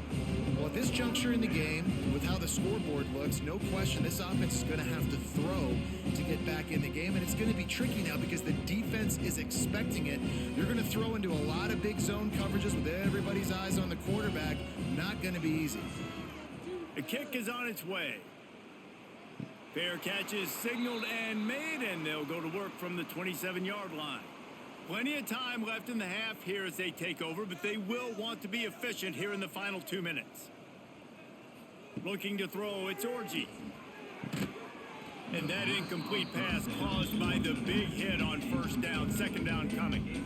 Well, at this juncture in the game, with how the scoreboard looks, no question this offense is going to have to throw to get back in the game, and it's going to be tricky now because the defense is expecting it. You're going to throw into a lot of big zone coverages with everybody's eyes on the quarterback. Not going to be easy.
The kick is on its way. Fair catch is signaled and made, and they'll go to work from the 27-yard line. Plenty of time left in the half here as they take over, but they will want to be efficient here in the final 2 minutes. Looking to throw, it's Orji. And that incomplete pass caused by the big hit on first down, 2nd down coming.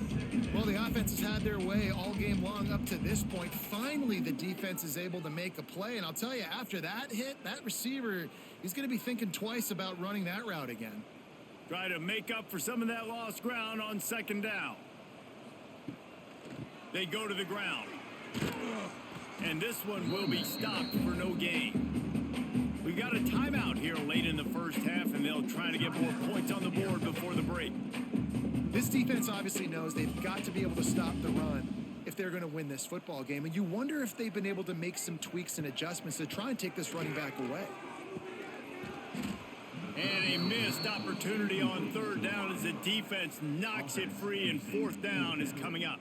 Well, the offense has had their way all game long up to this point. Finally, the defense is able to make a play, and I'll tell you, after that hit, that receiver, he's going to be thinking twice about running that route again.
Try to make up for some of that lost ground on 2nd down. They go to the ground. And this one will be stopped for no gain. We got a timeout here late in the first half, and they'll try to get more points on the board before the break.
This defense obviously knows they've got to be able to stop the run if they're going to win this football game. And you wonder if they've been able to make some tweaks and adjustments to try and take this running back away.
And a missed opportunity on 3rd down as the defense knocks it free, and 4th down is coming up.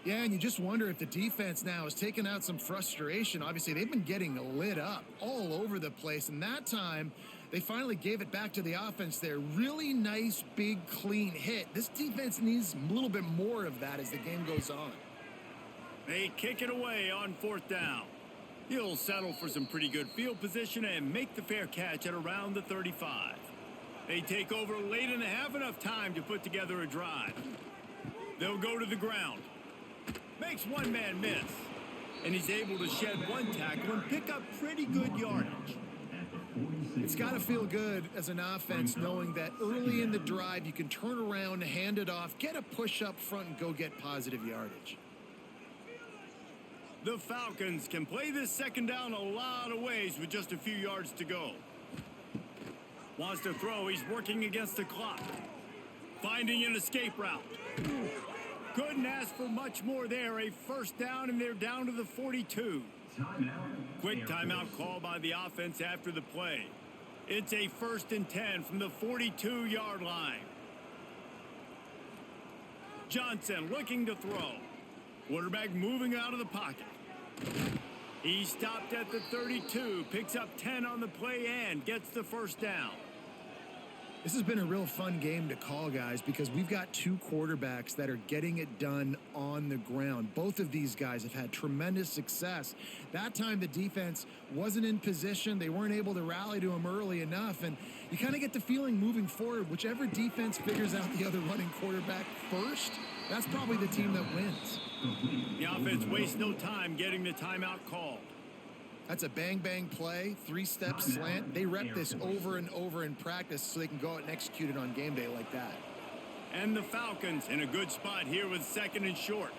Yeah, and you just wonder if the defense now has taken out some frustration. Obviously, they've been getting lit up all over the place, and that time they finally gave it back to the offense there. Really nice, big, clean hit. This defense needs a little bit more of that as the game goes on.
They kick it away on 4th down. He'll settle for some pretty good field position and make the fair catch at around the 35. They take over late in the half, enough time to put together a drive. They'll go to the ground. Makes one man miss. And he's able to shed one tackle and pick up pretty good yardage.
It's got to feel good as an offense knowing that early in the drive you can turn around, hand it off, get a push up front, and go get positive yardage.
The Falcons can play this 2nd down a lot of ways with just a few yards to go. Wants to throw. He's working against the clock. Finding an escape route. Couldn't ask for much more there. A 1st down, and they're down to the 42. Quick timeout call by the offense after the play. It's a 1st and 10 from the 42-yard line. Johnson looking to throw. Quarterback moving out of the pocket. He stopped at the 32, picks up 10 on the play and gets the 1st down.
This has been a real fun game to call, guys, because we've got two quarterbacks that are getting it done on the ground. Both of these guys have had tremendous success. That time the defense wasn't in position. They weren't able to rally to him early enough, and you kind of get the feeling moving forward, whichever defense figures out the other running quarterback first, that's probably the team that wins.
The offense wastes no time getting the timeout called.
That's a bang-bang play, 3-step slant. They rep this over and over in practice so they can go out and execute it on game day like that.
And the Falcons in a good spot here with 2nd and short.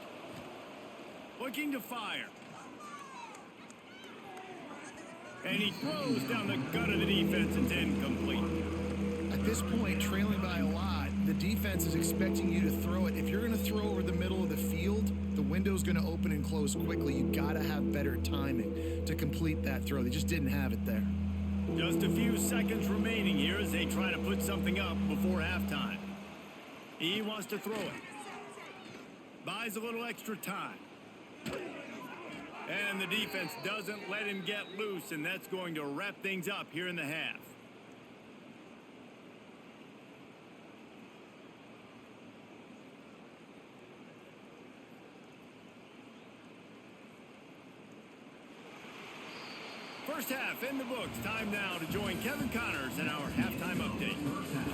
Looking to fire. And he throws down the gut of the defense. It's incomplete.
At this point, trailing by a lot, The defense is expecting you to throw it. If you're going to throw over the middle of the field, the window's going to open and close quickly. You got to have better timing to complete that throw. They just didn't have it there.
Just a few seconds remaining here as they try to put something up before halftime. He wants to throw it. Buys a little extra time. And the defense doesn't let him get loose, and that's going to wrap things up here in the half. First half in the books. Time now to join Kevin Connors in our halftime update.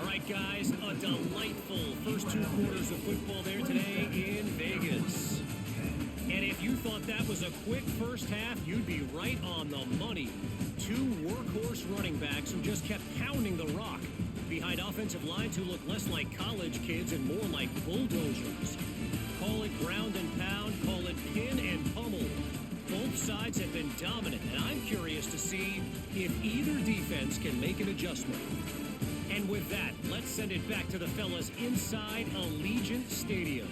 All right, guys, a delightful first 2 quarters of football there today in Vegas. And if you thought that was a quick first half, you'd be right on the money. 2 workhorse running backs who just kept pounding the rock behind offensive lines who look less like college kids and more like bulldozers. Call it ground and pound, call it pin and pummel. Both sides have been dominant, and I'm curious to see if either defense can make an adjustment. And with that, let's send it back to the fellas inside Allegiant Stadium.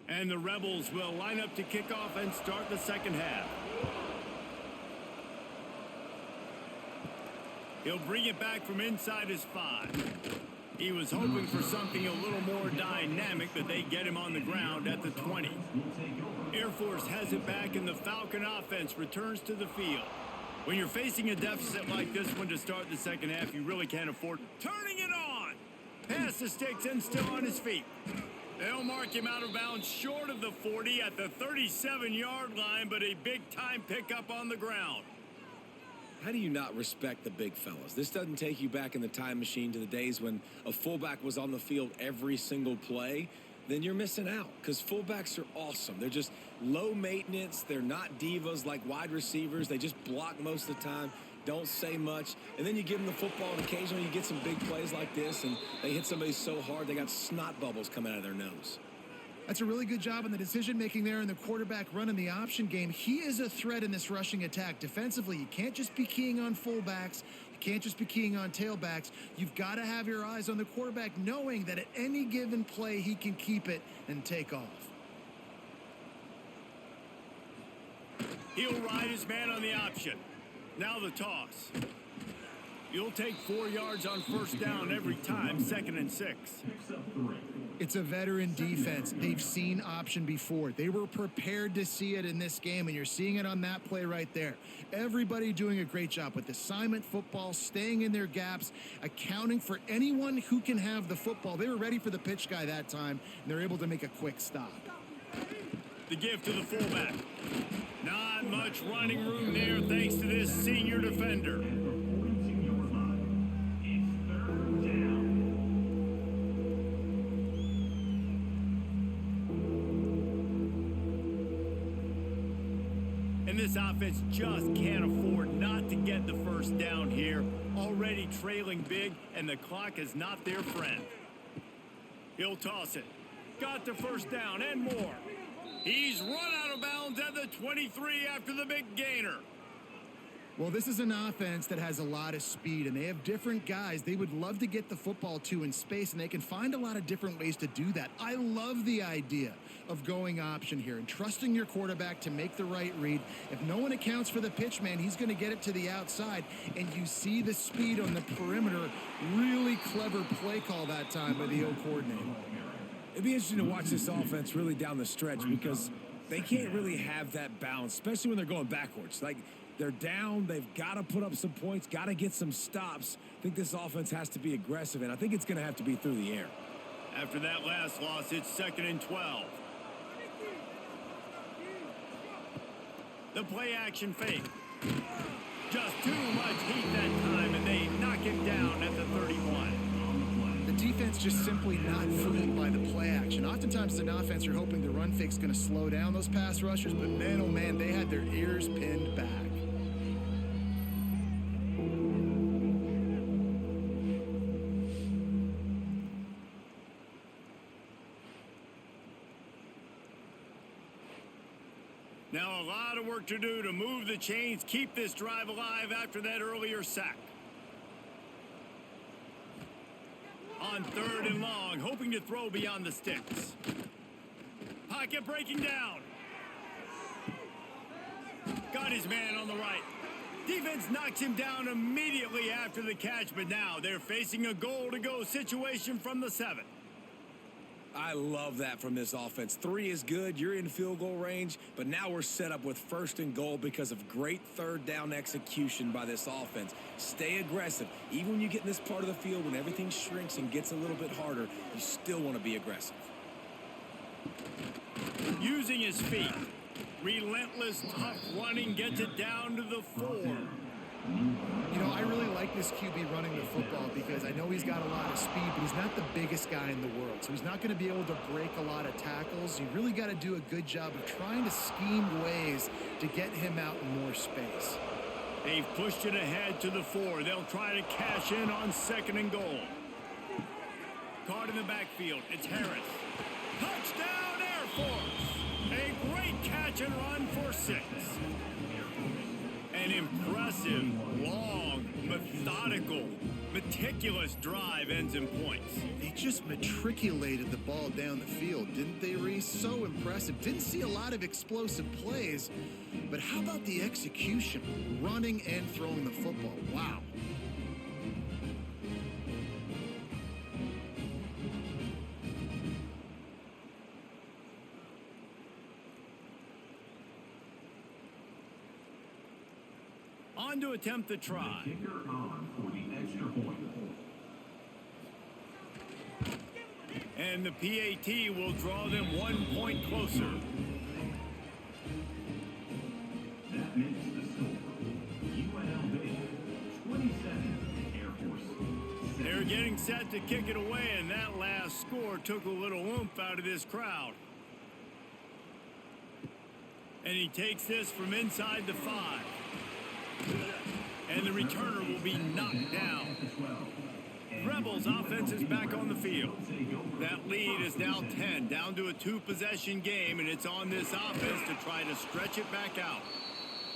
And the Rebels will line up to kick off and start the second half. He'll bring it back from inside his 5. He was hoping for something a little more dynamic, but they get him on the ground at the 20. Air Force has it back, and the Falcon offense returns to the field. When you're facing a deficit like this one to start the second half, you really can't afford turning it on. Pass the sticks and still on his feet. They'll mark him out of bounds short of the 40 at the 37-yard line, but a big-time pickup on the ground.
How do you not respect the big fellas? This doesn't take you back in the time machine to the days when a fullback was on the field every single play. Then you're missing out, because fullbacks are awesome. They're just low maintenance. They're not divas like wide receivers. They just block most of the time, don't say much. And then you give them the football, and occasionally you get some big plays like this, and they hit somebody so hard they got snot bubbles coming out of their nose.
That's a really good job on the decision-making there in the quarterback run in the option game. He is a threat in this rushing attack. Defensively, you can't just be keying on fullbacks. You can't just be keying on tailbacks. You've got to have your eyes on the quarterback, knowing that at any given play, he can keep it and take off.
He'll ride his man on the option. Now the toss. You'll take 4 yards on first down every time, 2nd and 6.
It's a veteran defense. They've seen option before. They were prepared to see it in this game, and you're seeing it on that play right there. Everybody doing a great job with assignment football, staying in their gaps, accounting for anyone who can have the football. They were ready for the pitch guy that time, and they're able to make a quick stop.
The give to the fullback. Not much running room there thanks to this senior defender. And this offense just can't afford not to get the first down here. Already trailing big, and the clock is not their friend. He'll toss it. Got the first down and more. He's run out of bounds at the 23 after the big gainer.
Well, this is an offense that has a lot of speed, and they have different guys they would love to get the football to in space, and they can find a lot of different ways to do that. I love the idea of going option here and trusting your quarterback to make the right read. If no one accounts for the pitch man, he's going to get it to the outside, and you see the speed on the perimeter. Really clever play call that time by the O coordinator.
It'd be interesting to watch this offense really down the stretch, because they can't really have that balance, especially when they're going backwards. Like, they're down, they've got to put up some points, got to get some stops. I think this offense has to be aggressive, and I think it's going to have to be through the air.
After that last loss, it's 2nd and 12. The play action fake. Just too much heat that time, and they knock him down at the 31.
The defense just simply not fooled by the play action. Oftentimes, as an offense, you're hoping the run fake's going to slow down those pass rushers, but man, oh man, they had their ears pinned back.
Now a lot of work to do to move the chains, keep this drive alive after that earlier sack. On 3rd and long, hoping to throw beyond the sticks. Pocket breaking down. Got his man on the right. Defense knocks him down immediately after the catch, but now they're facing a goal-to-go situation from the 7.
I love that from this offense. 3 is good. You're in field goal range, but now we're set up with 1st and goal because of great 3rd down execution by this offense. Stay aggressive. Even when you get in this part of the field, when everything shrinks and gets a little bit harder, you still want to be aggressive.
Using his feet. Relentless, tough running gets it down to the 4.
You know, I really like this QB running the football because I know he's got a lot of speed, but he's not the biggest guy in the world. So he's not going to be able to break a lot of tackles. You really got to do a good job of trying to scheme ways to get him out in more space.
They've pushed it ahead to the 4. They'll try to cash in on 2nd and goal. Caught in the backfield. It's Harris. Touchdown, Air Force! A great catch and run for 6. An impressive, long, methodical, meticulous drive ends in points.
They just matriculated the ball down the field, didn't they, Reese? So impressive. Didn't see a lot of explosive plays, but how about the execution? Running and throwing the football. Wow.
On to attempt the try.
Kicker on for the extra point.
And the PAT will draw them 1 point closer.
That makes the score. UNLV 27, Air Force 7.
They're getting set to kick it away, and that last score took a little oomph out of this crowd. And he takes this from inside the 5. And the returner will be knocked down. Rebels offense is back on the field. That lead is now 10, down to a 2-possession game, and it's on this offense to try to stretch it back out.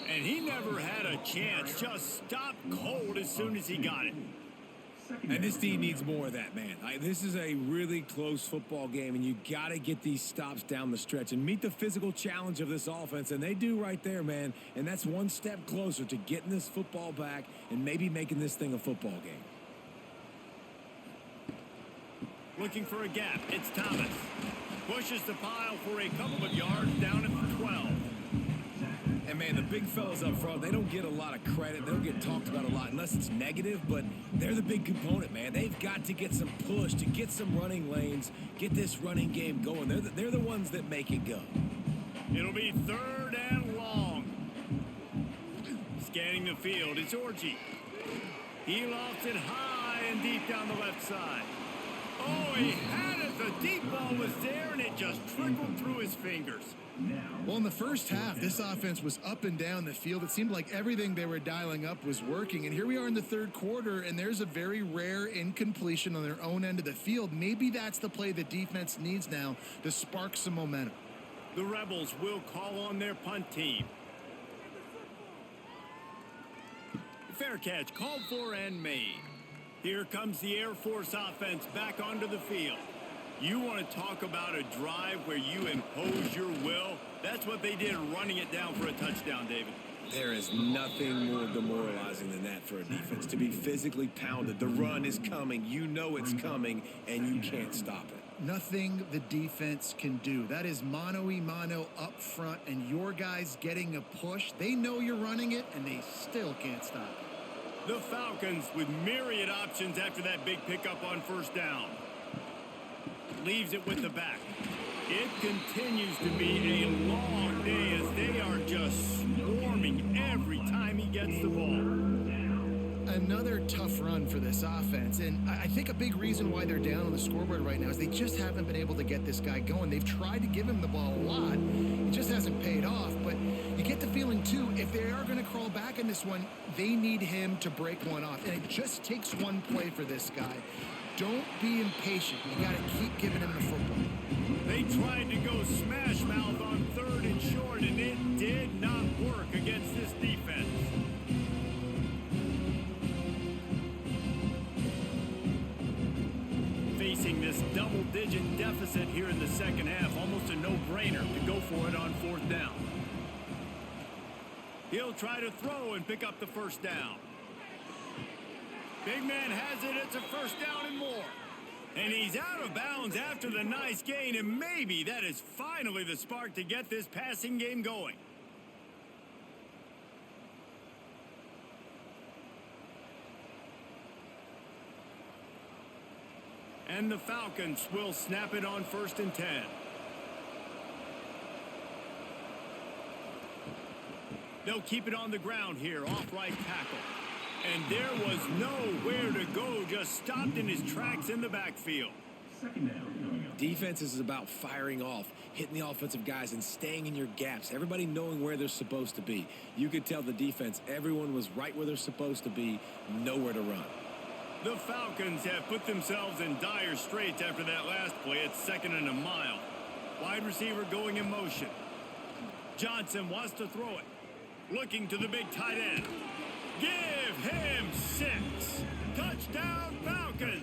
And he never had a chance, just stopped cold as soon as he got it.
And this team needs more of that, man. This is a really close football game, and you got to get these stops down the stretch and meet the physical challenge of this offense, and they do right there, man. And that's one step closer to getting this football back and maybe making this thing a football game.
Looking for a gap, it's Thomas. Pushes the pile for a couple of yards down at the 12.
And, man, the big fellas up front, they don't get a lot of credit. They don't get talked about a lot unless it's negative, but they're the big component, man. They've got to get some push, to get some running lanes, get this running game going. They're the ones that make it go.
It'll be 3rd and long. Scanning the field, it's Orji. He lofts it high and deep down the left side. Oh, he had it. The deep ball was there, and it just trickled through his fingers.
Well, in the first half, this offense was up and down the field. It seemed like everything they were dialing up was working. And here we are in the 3rd quarter, and there's a very rare incompletion on their own end of the field. Maybe that's the play the defense needs now to spark some momentum.
The Rebels will call on their punt team. Fair catch called for and made. Here comes the Air Force offense back onto the field. You want to talk about a drive where you impose your will? That's what they did, running it down for a touchdown, David.
There is nothing more demoralizing than that for a defense, to be physically pounded. The run is coming. You know it's coming, and you can't stop it.
Nothing the defense can do. That is mano-a-mano up front, and your guys getting a push. They know you're running it, and they still can't stop it.
The Falcons with myriad options after that big pickup on 1st down. Leaves it with the back. It continues to be a long day as they are just swarming every time he gets the ball.
Another tough run for this offense, and I think a big reason why they're down on the scoreboard right now is they just haven't been able to get this guy going. They've tried to give him the ball a lot. It just hasn't paid off, but you get the feeling, too, if they are going to crawl back in this one, they need him to break one off, and it just takes one play for this guy. Don't be impatient. You got to keep giving him the football.
They tried to go smash mouth on 3rd and short, and it did not work against this defense. Facing this double-digit deficit here in the second half, almost a no-brainer to go for it on 4th down. He'll try to throw and pick up the first down. Big man has it. It's a first down and more. And he's out of bounds after the nice gain, and maybe that is finally the spark to get this passing game going. And the Falcons will snap it on 1st and 10. They'll keep it on the ground here, off right tackle. And there was nowhere to go, just stopped in his tracks in the backfield.
Second down.
Defense is about firing off, hitting the offensive guys, and staying in your gaps. Everybody knowing where they're supposed to be. You could tell the defense, everyone was right where they're supposed to be, nowhere to run.
The Falcons have put themselves in dire straits after that last play. It's 2nd and a mile. Wide receiver going in motion. Johnson wants to throw it. Looking to the big tight end. Give him 6. Touchdown Falcons.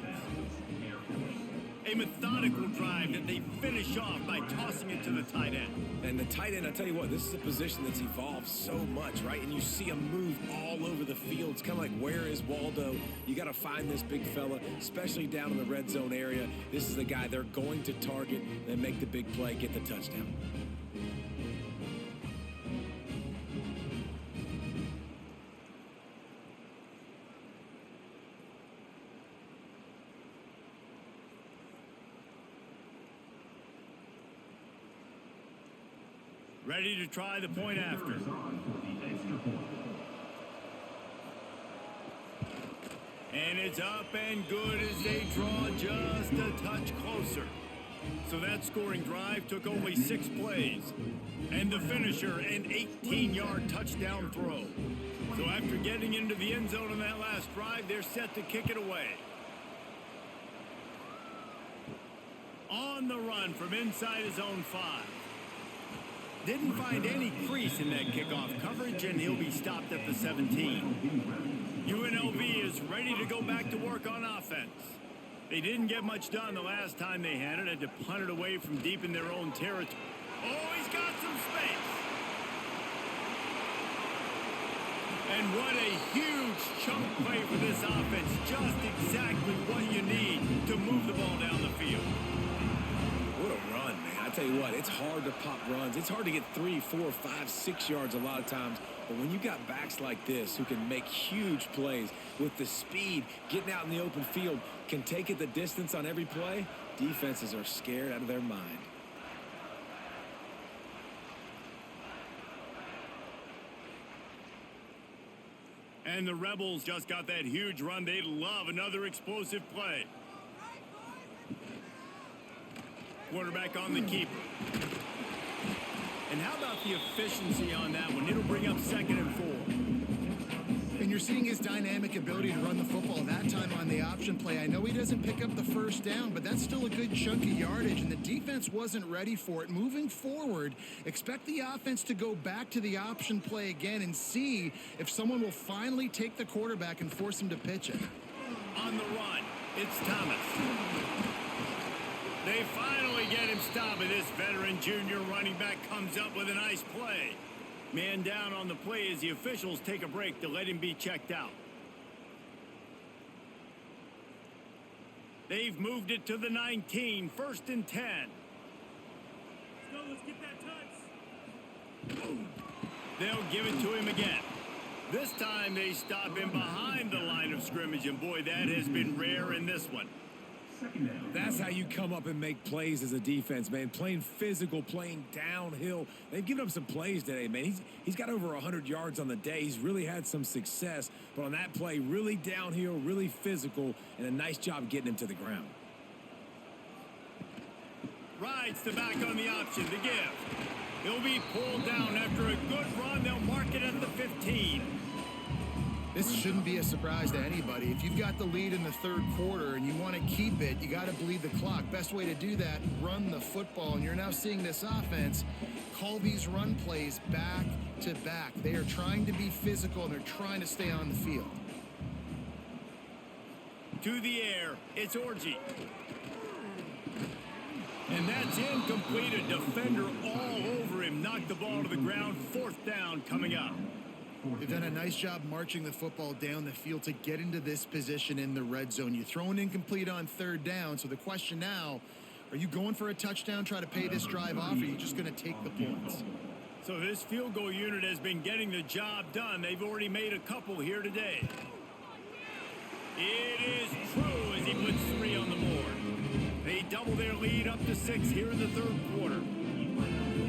A methodical drive that they finish off by tossing it to the tight end.
And the tight end, I tell you what, this is a position that's evolved so much, right? And you see him move all over the field. It's kind of like, where is Waldo? You got to find this big fella, especially down in the red zone area. This is the guy they're going to target and make the big play, get the touchdown.
Ready to try the point after. And it's up and good as they draw just a touch closer. So that scoring drive took only 6 plays. And the finisher, an 18-yard touchdown throw. So after getting into the end zone on that last drive, they're set to kick it away. On the run from inside his own 5. Didn't find any crease in that kickoff coverage, and he'll be stopped at the 17. UNLV is ready to go back to work on offense. They didn't get much done the last time they had it. Had to punt it away from deep in their own territory. Oh, he's got some space. And what a huge chunk play for this offense. Just exactly what you need to move the ball down the field.
What a run, man. I tell you what, it's hard to pop runs. It's hard to get 3, 4, 5, 6 yards a lot of times. But when you got backs like this who can make huge plays with the speed, getting out in the open field, can take it the distance on every play, defenses are scared out of their mind.
And the Rebels just got that huge run. They love another explosive play. Quarterback on the keeper. And how about the efficiency on that one? It'll bring up 2nd and 4.
And you're seeing his dynamic ability to run the football that time on the option play. I know he doesn't pick up the first down, but that's still a good chunk of yardage, and the defense wasn't ready for it. Moving forward, expect the offense to go back to the option play again and see if someone will finally take the quarterback and force him to pitch it.
On the run, it's Thomas. They finally get him stopped, and this veteran junior running back comes up with a nice play. Man down on the play as the officials take a break to let him be checked out. They've moved it to the 19, 1st and 10.
Let's go, let's get that touch.
They'll give it to him again. This time they stop him behind the line of scrimmage, and boy, that has been rare in this one.
That's how you come up and make plays as a defense, man. Playing physical, playing downhill. They've given up some plays today, man. He's got over 100 yards on the day. He's really had some success. But on that play, really downhill, really physical, and a nice job getting him to the ground.
Rides the back on the option to give. He'll be pulled down after a good run. They'll mark it at the 15.
This shouldn't be a surprise to anybody. If you've got the lead in the third quarter and you want to keep it, you got to bleed the clock. Best way to do that, run the football. And you're now seeing this offense call these run plays back to back. They are trying to be physical and they're trying to stay on the field.
To the air, it's Orgy. And that's incomplete. A defender all over him. Knocked the ball to the ground. Fourth down coming up.
They've done a nice job marching the football down the field to get into this position in the red zone. You throw an incomplete on third down. So the question now, are you going for a touchdown, try to pay this drive off, or are you just going to take the points?
So this field goal unit has been getting the job done. They've already made a couple here today. It is true as he puts 3 on the board. They double their lead up to 6 here in the third quarter.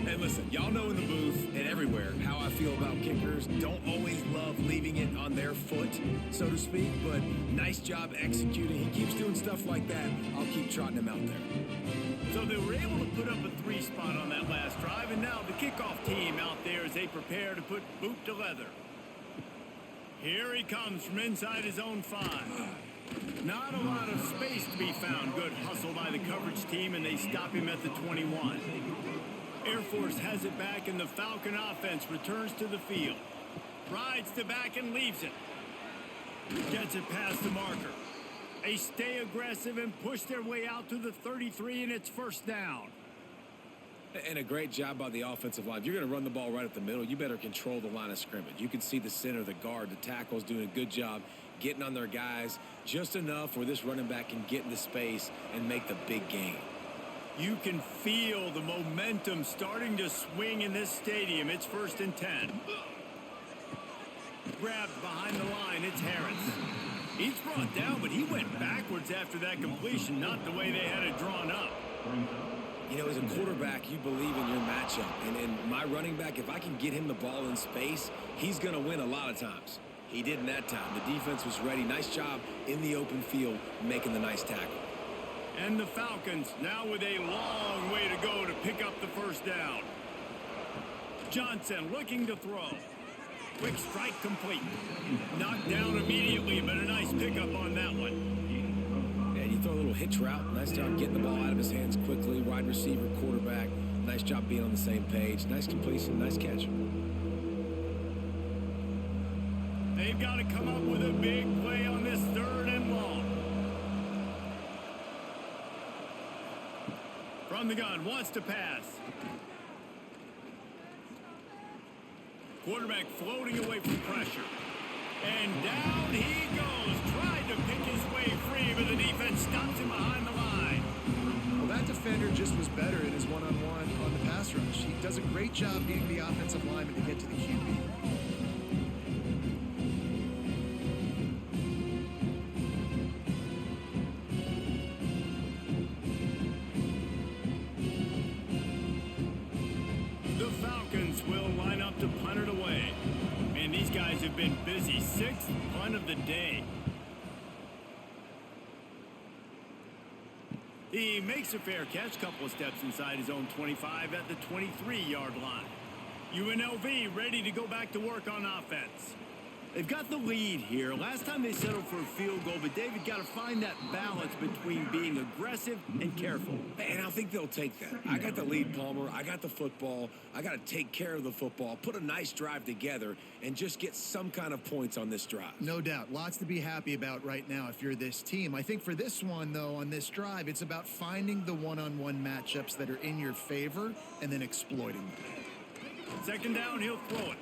And listen, y'all know in the booth and everywhere how I feel about kickers. Don't always love leaving it on their foot, so to speak, but nice job executing. He keeps doing stuff like that. I'll keep trotting him out there.
So they were able to put up a 3 spot on that last drive, and now the kickoff team out there as they prepare to put boot to leather. Here he comes from inside his own 5. Not a lot of space to be found. Good hustle by the coverage team, and they stop him at the 21. Air Force has it back, and the Falcon offense returns to the field. Rides the back and leaves it. Gets it past the marker. They stay aggressive and push their way out to the 33, and it's first down.
And a great job by the offensive line. If you're going to run the ball right up the middle, you better control the line of scrimmage. You can see the center, the guard, the tackles doing a good job getting on their guys just enough where this running back can get into space and make the big game.
You can feel the momentum starting to swing in this stadium. It's 1st and 10. Grabbed behind the line, it's Harris. He's brought down, but he went backwards after that completion, not the way they had it drawn up.
You know, as a quarterback, you believe in your matchup. And my running back, if I can get him the ball in space, he's going to win a lot of times. He didn't that time. The defense was ready. Nice job in the open field making the nice tackle.
And the Falcons now with a long way to go to pick up the first down. Johnson looking to throw. Quick strike complete. Knocked down immediately, but a nice pickup on that one.
And you throw a little hitch route. Nice job getting the ball out of his hands quickly. Wide receiver, quarterback. Nice job being on the same page. Nice completion, nice catch.
They've got to come up with a big play on this 3rd and long. From the gun, wants to pass. Quarterback floating away from pressure. And down he goes. Tried to pick his way free, but the defense stops him behind the line.
Well, that defender just was better in his one-on-one on the pass rush. He does a great job beating the offensive lineman to get to the QB.
Have been busy. 6th punt of the day. He makes a fair catch, couple of steps inside his own 25 at the 23-yard line. UNLV ready to go back to work on offense. They've got the lead here. Last time they settled for a field goal, but David got to find that balance between being aggressive and careful.
And I think they'll take that. I got the lead, Palmer. I got the football. I got to take care of the football, put a nice drive together, and just get some kind of points on this drive.
No doubt. Lots to be happy about right now if you're this team. I think for this one, though, on this drive, it's about finding the one-on-one matchups that are in your favor and then exploiting them.
2nd down, he'll throw it.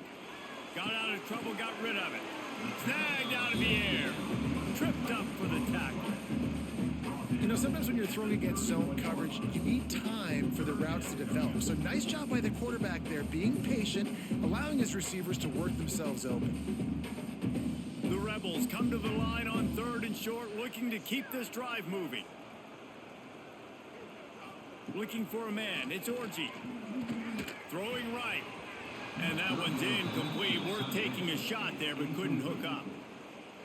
Got out of trouble, got rid of it. Snagged out of the air. Tripped up for the tackle.
You know, sometimes when you're throwing against zone coverage, you need time for the routes to develop. So nice job by the quarterback there, being patient, allowing his receivers to work themselves open.
The Rebels come to the line on 3rd and short, looking to keep this drive moving. Looking for a man. It's Orgy. Throwing right. And that one's incomplete. Worth taking a shot there, but couldn't hook up.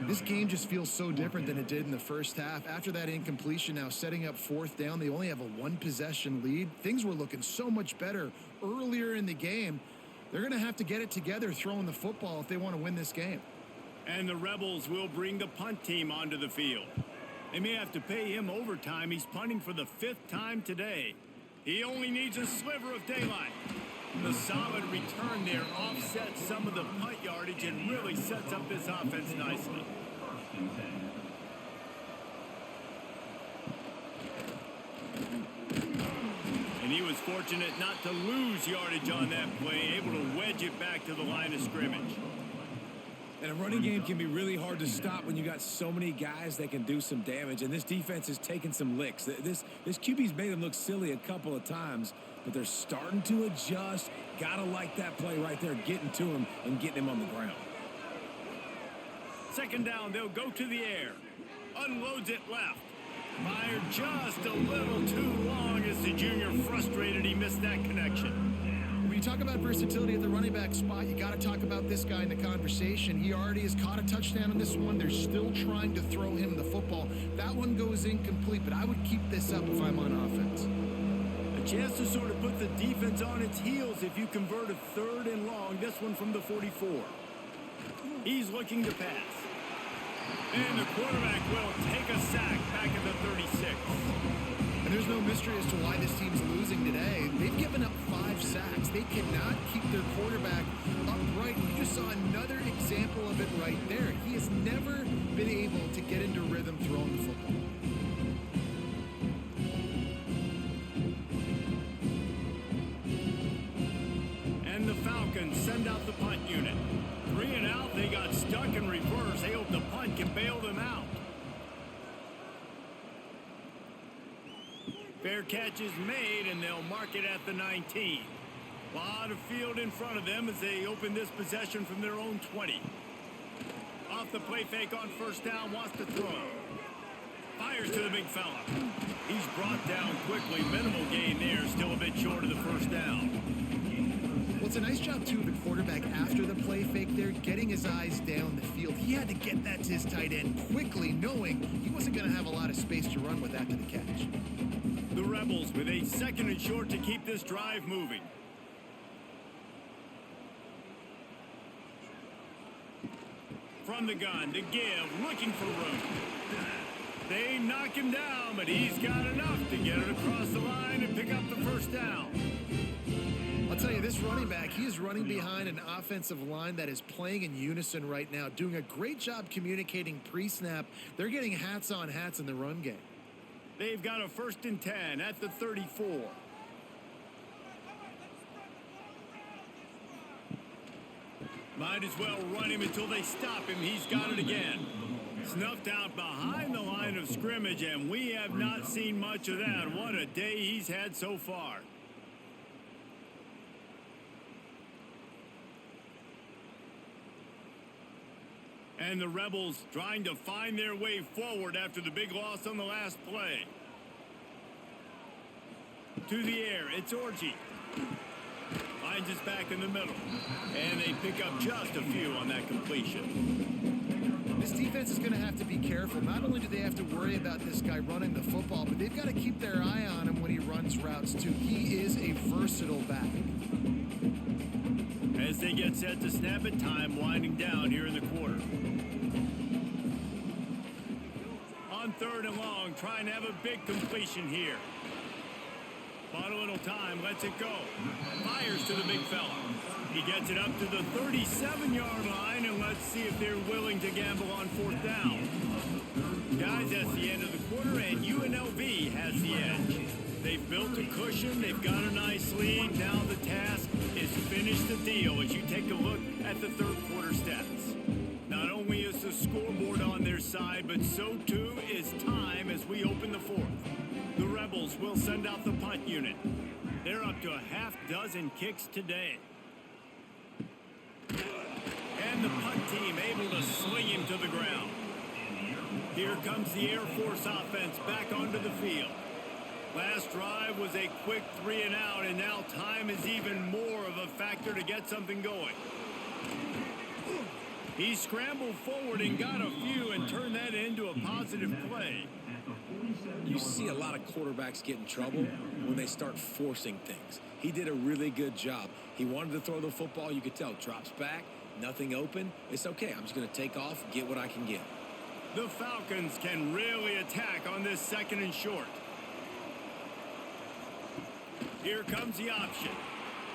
This game just feels so different than it did in the first half. After that incompletion, now setting up 4th down, they only have a 1-possession lead. Things were looking so much better earlier in the game. They're going to have to get it together throwing the football if they want to win this game.
And the Rebels will bring the punt team onto the field. They may have to pay him overtime. He's punting for the 5th time today. He only needs a sliver of daylight. The solid return there offsets some of the punt yardage and really sets up this offense nicely. And he was fortunate not to lose yardage on that play, able to wedge it back to the line of scrimmage.
And a running game can be really hard to stop when you got so many guys that can do some damage. And this defense is taking some licks. This QB's made them look silly a couple of times, but they're starting to adjust. Gotta like that play right there, getting to him and getting him on the ground.
2nd down, they'll go to the air. Unloads it left. Fired just a little too long as the junior frustrated he missed that connection.
When you talk about versatility at the running back spot, you got to talk about this guy in the conversation. He already has caught a touchdown on this one. They're still trying to throw him the football. That one goes incomplete, but I would keep this up if I'm on offense.
A chance to sort of put the defense on its heels if you convert a 3rd and long. This one from the 44. He's looking to pass. And the quarterback will take a sack back at the 36.
And there's no mystery as to why this team's losing today. They've given up 5 sacks. They cannot keep their quarterback upright. You just saw another example of it right there. He has never been able to get into rhythm throwing the football.
And the Falcons send out the punt unit. 3 and out, they got stuck in reverse. They hope the punt can bail them out. Fair catch is made, and they'll mark it at the 19. A lot of field in front of them as they open this possession from their own 20. Off the play fake on 1st down, wants to throw. Fires to the big fella. He's brought down quickly. Minimal gain there, still a bit short of the 1st down.
Well, it's a nice job, too, of the quarterback after the play fake there, getting his eyes down the field. He had to get that to his tight end quickly, knowing he wasn't going to have a lot of space to run with after the catch.
The Rebels with a 2nd and short to keep this drive moving. From the gun to give, looking for room. They knock him down, but he's got enough to get it across the line and pick up the 1st down.
I'll tell you, this running back, he is running behind an offensive line that is playing in unison right now, doing a great job communicating pre-snap. They're getting hats on hats in the run game.
They've got a 1st and 10 at the 34. Might as well run him until they stop him. He's got it again. Snuffed out behind the line of scrimmage, and we have not seen much of that. What a day he's had so far. And the Rebels trying to find their way forward after the big loss on the last play. To the air, it's Orji. Finds us back in the middle. And they pick up just a few on that completion.
This defense is going to have to be careful. Not only do they have to worry about this guy running the football, but they've got to keep their eye on him when he runs routes, too. He is a versatile back.
As they get set to snap it, time winding down here in the quarter. On 3rd and long, trying to have a big completion here. Bought a little time, lets it go. Fires to the big fella. He gets it up to the 37-yard line, and let's see if they're willing to gamble on 4th down. Guys, that's the end of the quarter, and UNLV has the edge. They've built a cushion. They've got a nice lead. Now the task is finish the deal as you take a look at the 3rd quarter stats. Not only is the scoreboard on their side, but so too is time as we open the 4th. The Rebels will send out the punt unit. They're up to a half dozen kicks today. And the punt team able to swing him to the ground. Here comes the Air Force offense back onto the field. Last drive was a quick 3 and out, and now time is even more of a factor to get something going. He scrambled forward and got a few and turned that into a positive play.
You see a lot of quarterbacks get in trouble when they start forcing things. He did a really good job. He wanted to throw the football. You could tell. Drops back, Nothing open, it's okay. I'm just going to take off, get what I can get.
The Falcons can really attack on this 2nd and short. Here comes the option.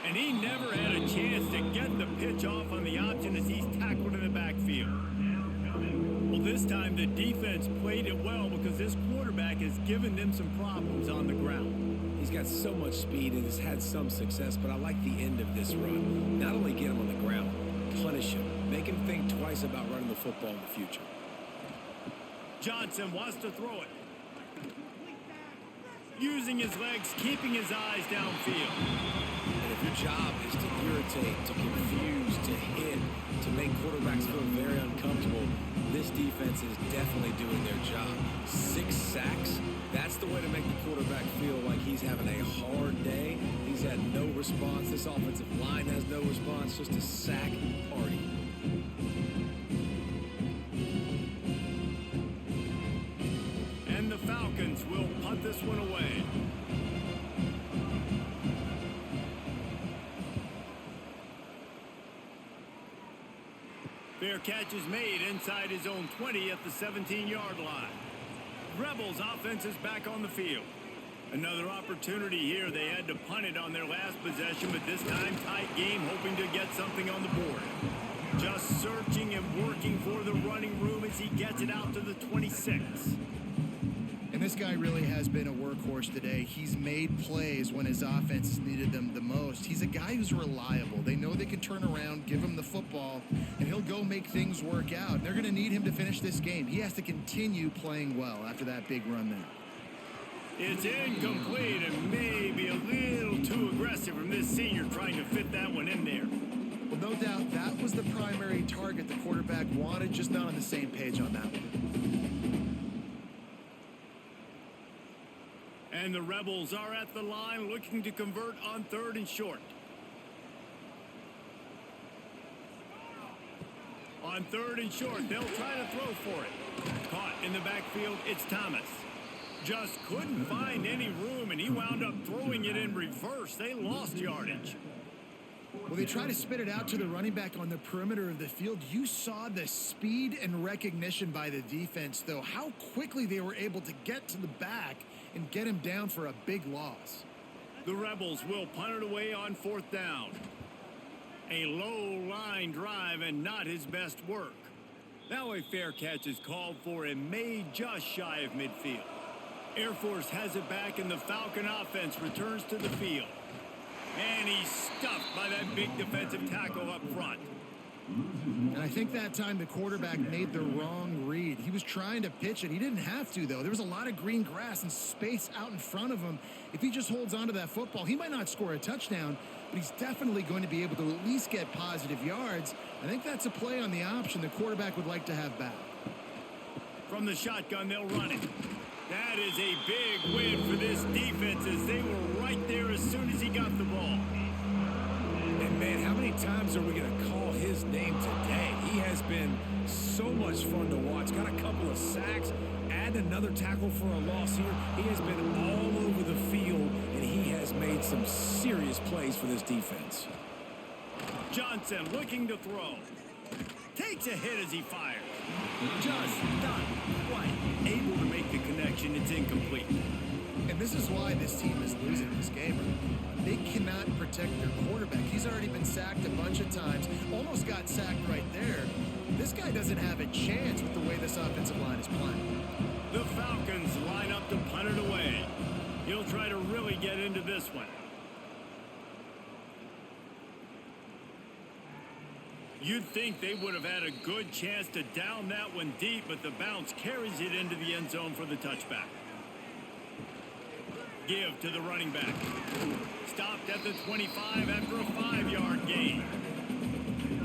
And he never had a chance to get the pitch off on the option as he's tackled in the backfield. Well, this time the defense played it well because this quarterback has given them some problems on the ground.
He's got so much speed and has had some success, but I like the end of this run. Not only get him on the ground, punish him. Make him think twice about running the football in the future.
Johnson wants to throw it. Using his legs, keeping his eyes downfield.
And if your job is to irritate, to confuse, to hit, to make quarterbacks feel very uncomfortable, this defense is definitely doing their job. 6 sacks, that's the way to make the quarterback feel like he's having a hard day. He's had no response. This offensive line has no response, just a sack party.
And the Falcons will punt this one away. Fair catch is made inside his own 20 at the 17-yard line. Rebels offense is back on the field. Another opportunity here. They had to punt it on their last possession, but this time tight game, hoping to get something on the board. Just searching and working for the running room as he gets it out to the 26.
And this guy really has been a workhorse today. He's made plays when his offense has needed them the most. He's a guy who's reliable. They know they can turn around, give him the football, and he'll go make things work out. They're going to need him to finish this game. He has to continue playing well after that big run there.
It's incomplete and maybe a little too aggressive from this senior trying to fit that one in there.
Well, no doubt that was the primary target the quarterback wanted, just not on the same page on that one.
And the Rebels are at the line looking to convert on 3rd and short. On 3rd and short, they'll try to throw for it. Caught in the backfield, it's Thomas. Just couldn't find any room, and he wound up throwing it in reverse. They lost yardage.
Well, they try to spit it out to the running back on the perimeter of the field. You saw the speed and recognition by the defense, though, how quickly they were able to get to the back and get him down for a big loss.
The Rebels will punt it away on 4th down. A low line drive and not his best work. Now a fair catch is called for and made just shy of midfield. Air Force has it back and the Falcon offense returns to the field. And he's stuffed by that big defensive tackle up front.
And I think that time the quarterback made the wrong read. He was trying to pitch it. He didn't have to, though. There was a lot of green grass and space out in front of him. If he just holds on to that football, he might not score a touchdown, but he's definitely going to be able to at least get positive yards. I think that's a play on the option the quarterback would like to have back.
From the shotgun, they'll run it. That is a big win for this defense as they were right there as soon as he got the ball.
And man, how many times are we going to call his name today? He has been so much fun to watch. Got a couple of sacks, add another tackle for a loss here. He has been all over the field, and he has made some serious plays for this defense.
Johnson looking to throw. Takes a hit as he fires. Just not quite able to make the connection. It's incomplete.
And this is why this team is losing this game. They cannot protect their quarterback. He's already been sacked a bunch of times. Almost got sacked right there. This guy doesn't have a chance with the way this offensive line is playing.
The Falcons line up to punt it away. He'll try to really get into this one. You'd think they would have had a good chance to down that one deep, but the bounce carries it into the end zone for the touchback. Give to the running back. Stopped at the 25 after a 5-yard gain.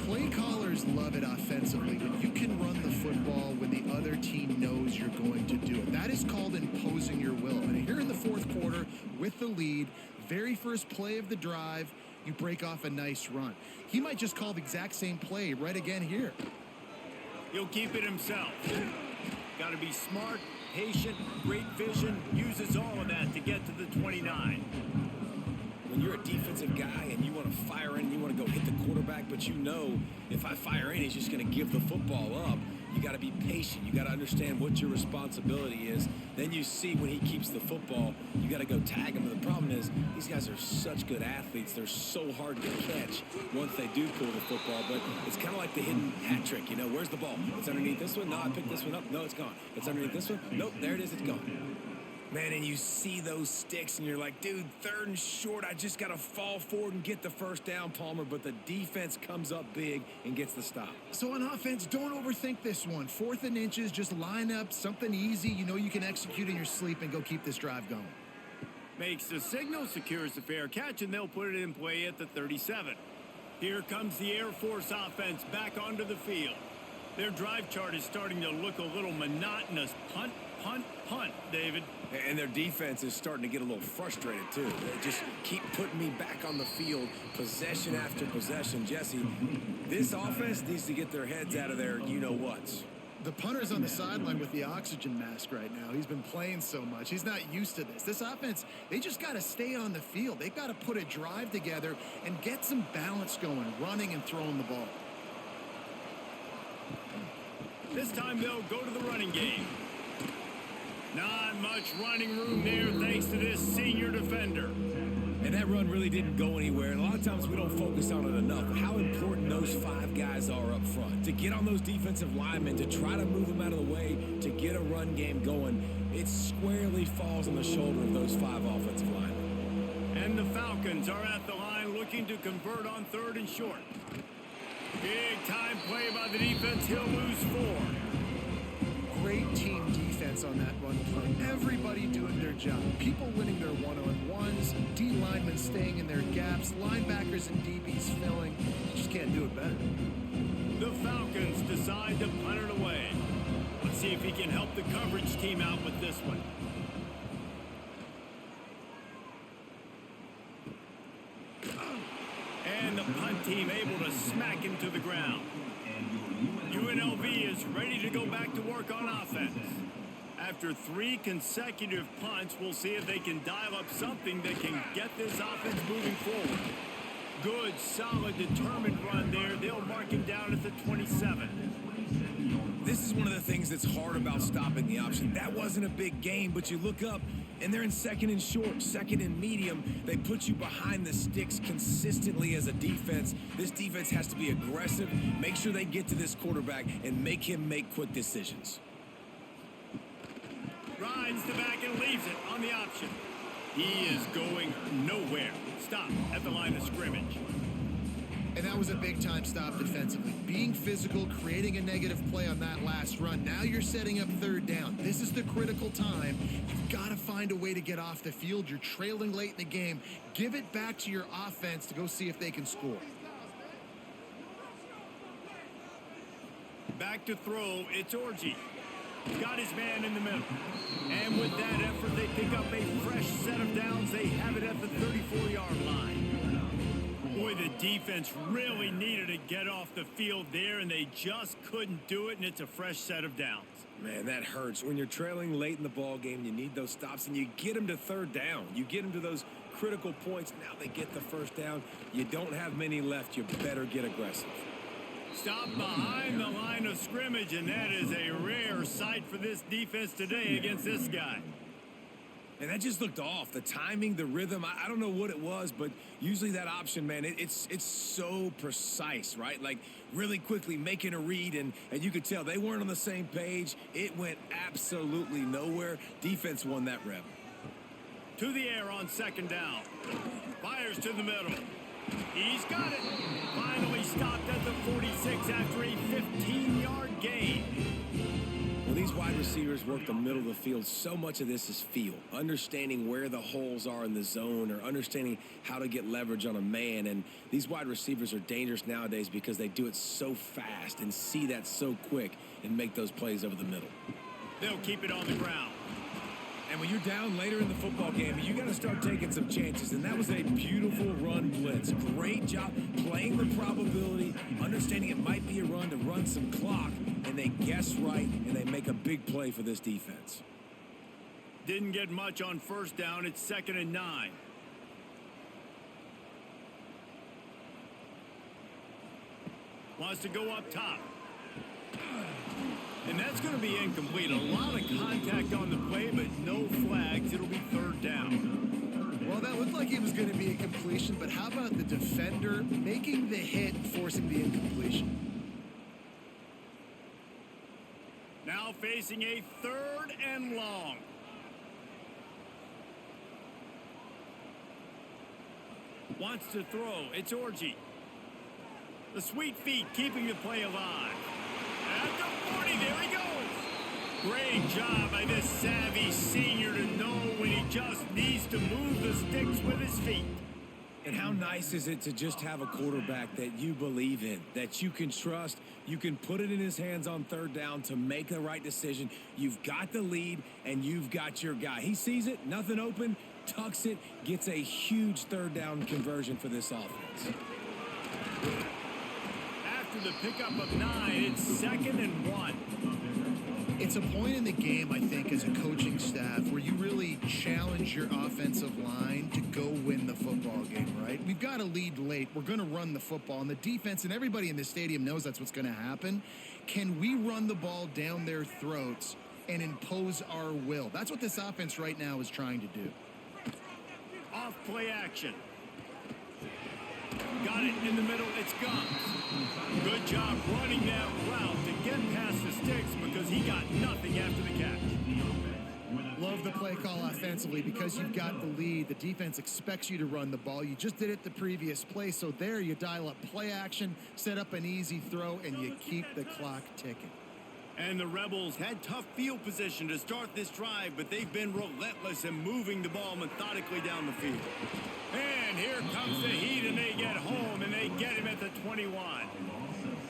Play callers love it offensively when you can run the football when the other team knows you're going to do it. That is called imposing your will. And here in the 4th quarter with the lead, very first play of the drive, you break off a nice run. He might just call the exact same play right again here.
He'll keep it himself. Got to be smart, patient, great vision, uses all of that to get to the 29.
when you're a defensive guy and you want to fire in and you want to go hit the quarterback, but you know if I fire in, he's just going to give the football up. You got to be patient. You got to understand what your responsibility is. Then you see when he keeps the football, you got to go tag him. But the problem is these guys are such good athletes. They're so hard to catch once they do pull the football. But it's kind of like the hidden hat trick. You know, where's the ball? It's underneath this one. No, I picked this one up. No, it's gone. It's underneath this one. Nope, there it is. It's gone. Man, and you see those sticks, and you're like, dude, 3rd and short. I just got to fall forward and get the first down, Palmer. But the defense comes up big and gets the stop.
So on offense, don't overthink this one. 4th and inches, just line up something easy you know you can execute in your sleep and go keep this drive going.
Makes the signal, secures the fair catch, and they'll put it in play at the 37. Here comes the Air Force offense back onto the field. Their drive chart is starting to look a little monotonous. Punt, punt, punt, David.
And their defense is starting to get a little frustrated, too. They just keep putting me back on the field, possession after possession. Jesse, this offense needs to get their heads out of their you-know-whats.
The punter's on the sideline with the oxygen mask right now. He's been playing so much. He's not used to this. This offense, they just got to stay on the field. They've got to put a drive together and get some balance going, running and throwing the ball.
This time they'll go to the running game. Not much running room there thanks to this senior defender.
And that run really didn't go anywhere. And a lot of times we don't focus on it enough. How important those 5 guys are up front. To get on those defensive linemen, to try to move them out of the way, to get a run game going, it squarely falls on the shoulder of those 5 offensive linemen.
And the Falcons are at the line looking to convert on 3rd and short. Big time play by the defense. He'll lose 4.
Great team defense on that run play. Everybody doing their job. People winning their one-on-ones, D linemen staying in their gaps, linebackers and DBs filling. You just can't do it better.
The Falcons decide to punt it away. Let's see if he can help the coverage team out with this one. And the punt team able to smack him to the ground. UNLV is ready to go back to work on offense. After 3 consecutive punts, we'll see if they can dial up something that can get this offense moving forward. Good, solid, determined run there. They'll mark him down at the 27.
This is one of the things that's hard about stopping the option. That wasn't a big gain, but you look up, and they're in 2nd and short, 2nd and medium. They put you behind the sticks consistently as a defense. This defense has to be aggressive, make sure they get to this quarterback, and make him make quick decisions.
Rides the back and leaves it on the option. He is going nowhere. Stop at the line of scrimmage.
And that was a big-time stop defensively. Being physical, creating a negative play on that last run. Now you're setting up 3rd down. This is the critical time. You've got to find a way to get off the field. You're trailing late in the game. Give it back to your offense to go see if they can score.
Back to throw, it's Orji. Got his man in the middle. And with that effort, they pick up a fresh set of downs. They have it at the 34-yard line. Boy, the defense really needed to get off the field there, and they just couldn't do it, and it's a fresh set of downs.
Man, that hurts. When you're trailing late in the ball game, you need those stops, and you get them to 3rd down. You get them to those critical points. Now they get the 1st down. You don't have many left. You better get aggressive.
Stop behind the line of scrimmage, and that is a rare sight for this defense today against this guy.
And that just looked off. The timing, the rhythm, I don't know what it was, but usually that option, man, it's so precise, right? Like really quickly making a read, and you could tell they weren't on the same page. It went absolutely nowhere. Defense won that rep.
To the air on 2nd down. Fires to the middle. He's got it. Finally stopped at the 46 after a 15-yard gain.
When these wide receivers work the middle of the field, so much of this is feel. Understanding where the holes are in the zone or understanding how to get leverage on a man. And these wide receivers are dangerous nowadays because they do it so fast and see that so quick and make those plays over the middle.
They'll keep it on the ground.
And when you're down later in the football game, you got to start taking some chances. And that was a beautiful run blitz. Great job playing the probability, understanding it might be a run to run some clock. And they guess right, and they make a big play for this defense.
Didn't get much on 1st down. It's 2nd and 9. Wants to go up top. And that's going to be incomplete. A lot of contact on the play, but no flags. It'll be third down.
Well, that looked like it was going to be a completion, but how about the defender making the hit and forcing the incompletion?
Now facing a 3rd and long. Wants to throw. It's Orji. The sweet feet keeping the play alive. At the 40, there he goes. Great job by this savvy senior to know when he just needs to move the sticks with his feet.
And how nice is it to just have a quarterback that you believe in, that you can trust, you can put it in his hands on 3rd down to make the right decision. You've got the lead, and you've got your guy. He sees it, nothing open, tucks it, gets a huge 3rd down conversion for this offense.
After the pickup of 9, it's 2nd and 1.
It's a point in the game, I think, as a coaching staff where you really challenge your offensive line to go win the football game, right? We've got a lead late. We're going to run the football. And the defense and everybody in the stadium knows that's what's going to happen. Can we run the ball down their throats and impose our will? That's what this offense right now is trying to do.
Off play action. Got it in the middle. It's Gums. Good job running that route to get past the sticks because he got nothing after the catch.
Love the play call offensively because you've got the lead. The defense expects you to run the ball. You just did it the previous play, so there you dial up play action, set up an easy throw, and you keep the clock ticking.
And the Rebels had tough field position to start this drive, but they've been relentless in moving the ball methodically down the field. And here comes the heat, and they get home, and they get him at the 21.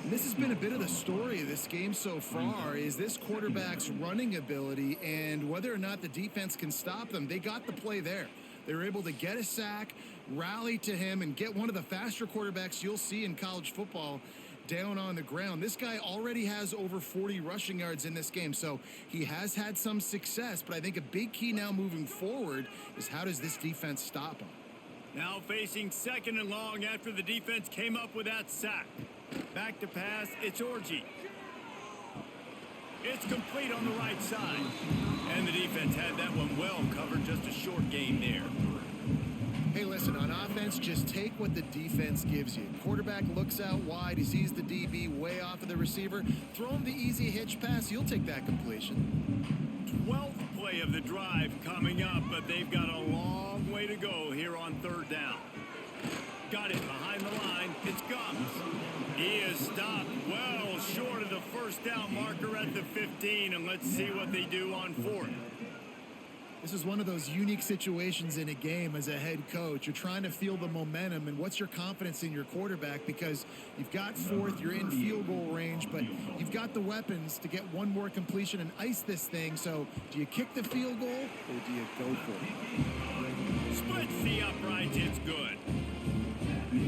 This has been a bit of the story of this game so far, is this quarterback's running ability and whether or not the defense can stop them. They got the play there. They were able to get a sack, rally to him, and get one of the faster quarterbacks you'll see in college football down on the ground. This guy already has over 40 rushing yards in this game, so he has had some success, but I think a big key now moving forward is how does this defense stop him?
Now facing 2nd and long after the defense came up with that sack. Back to pass, it's Orji. It's complete on the right side. And the defense had that one well covered, just a short game there.
Hey, listen, on offense, just take what the defense gives you. Quarterback looks out wide, he sees the DB way off of the receiver. Throw him the easy hitch pass, you'll take that completion.
12th play of the drive coming up, but they've got a long way to go here on 3rd down. Got it behind the line. It's Gums. He is stopped well short of the 1st down marker at the 15, and let's see what they do on 4th.
This is one of those unique situations in a game as a head coach. You're trying to feel the momentum, and what's your confidence in your quarterback? Because you've got 4th, you're in field goal range, but you've got the weapons to get one more completion and ice this thing. So do you kick the field goal or do you go for it?
Splits the uprights. It's good.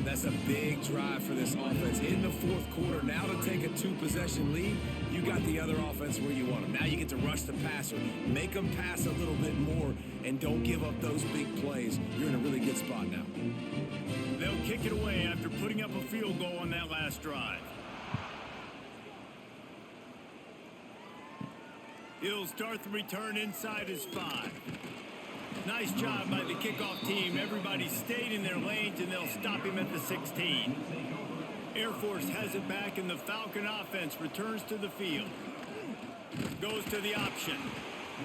That's a big drive for this offense. In the 4th quarter, now to take a 2-possession lead, you got the other offense where you want them. Now you get to rush the passer, make them pass a little bit more, and don't give up those big plays. You're in a really good spot now.
They'll kick it away after putting up a field goal on that last drive. He'll start the return inside his 5. Nice job by the kickoff team. Everybody stayed in their lanes, and they'll stop him at the 16. Air Force has it back, and the Falcon offense returns to the field. Goes to the option.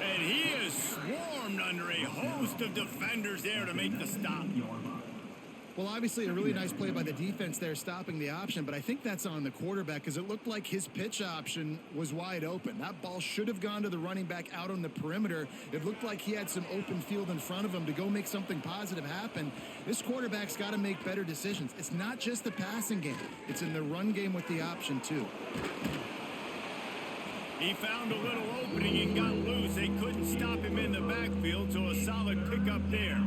And he is swarmed under a host of defenders there to make the stop.
Well, obviously a really nice play by the defense there stopping the option, but I think that's on the quarterback because it looked like his pitch option was wide open. That ball should have gone to the running back out on the perimeter. It looked like he had some open field in front of him to go make something positive happen. This quarterback's got to make better decisions. It's not just the passing game. It's in the run game with the option, too.
He found a little opening and got loose. They couldn't stop him in the backfield, so a solid pickup there.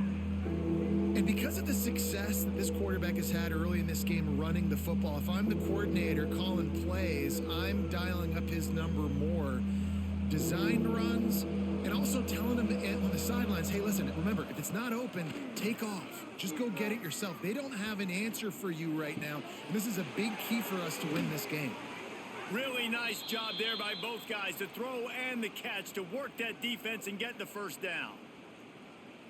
And because of the success that this quarterback has had early in this game running the football, if I'm the coordinator calling plays, I'm dialing up his number more design runs, and also telling them on the sidelines, hey, listen, remember, if it's not open, take off. Just go get it yourself. They don't have an answer for you right now, and this is a big key for us to win this game.
Really nice job there by both guys, the throw and the catch, to work that defense and get the first down.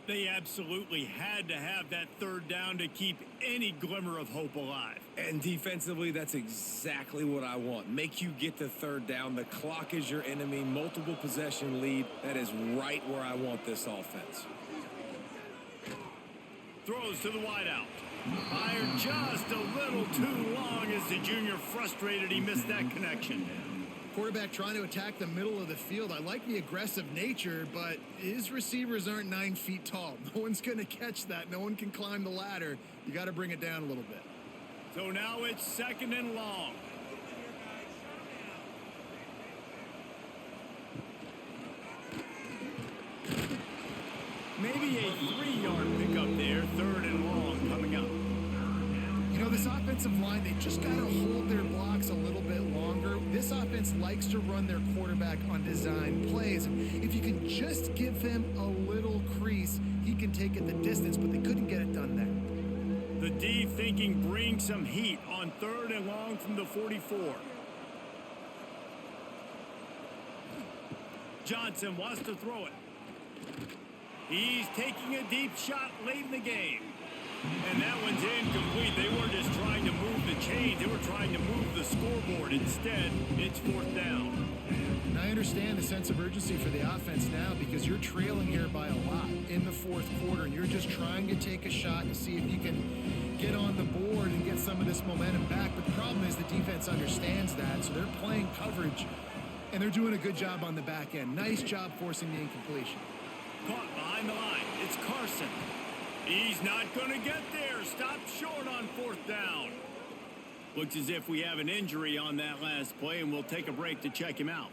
They absolutely had to have that third down to keep any glimmer of hope alive.
And defensively, that's exactly what I want. Make you get the third down. The clock is your enemy. Multiple possession lead. That is right where I want this offense.
Throws to the wideout. Fired just a little too long as the junior frustrated he missed that connection.
Quarterback trying to attack the middle of the field. I like the aggressive nature, but his receivers aren't 9 feet tall. No one's going to catch that. No one can climb the ladder. You got to bring it down a little bit.
So now it's 2nd and long. Maybe a 3-yard pickup there. 3rd and long coming up.
You know, this offensive line, they just got to hold their blocks a little bit longer. This offense likes to run their quarterback on design plays. If you can just give him a little crease, he can take it the distance, but they couldn't get it done there.
The D thinking bring some heat on 3rd and long from the 44. Johnson wants to throw it. He's taking a deep shot late in the game. And that one's incomplete. They weren't just trying to move the chains. They were trying to move the scoreboard. Instead, it's 4th down.
And I understand the sense of urgency for the offense now because you're trailing here by a lot in the 4th quarter, and you're just trying to take a shot to see if you can get on the board and get some of this momentum back. But the problem is the defense understands that, so they're playing coverage, and they're doing a good job on the back end. Nice job forcing the incompletion.
Caught behind the line. It's Carson. He's not going to get there. Stopped short on 4th down. Looks as if we have an injury on that last play, and we'll take a break to check him out.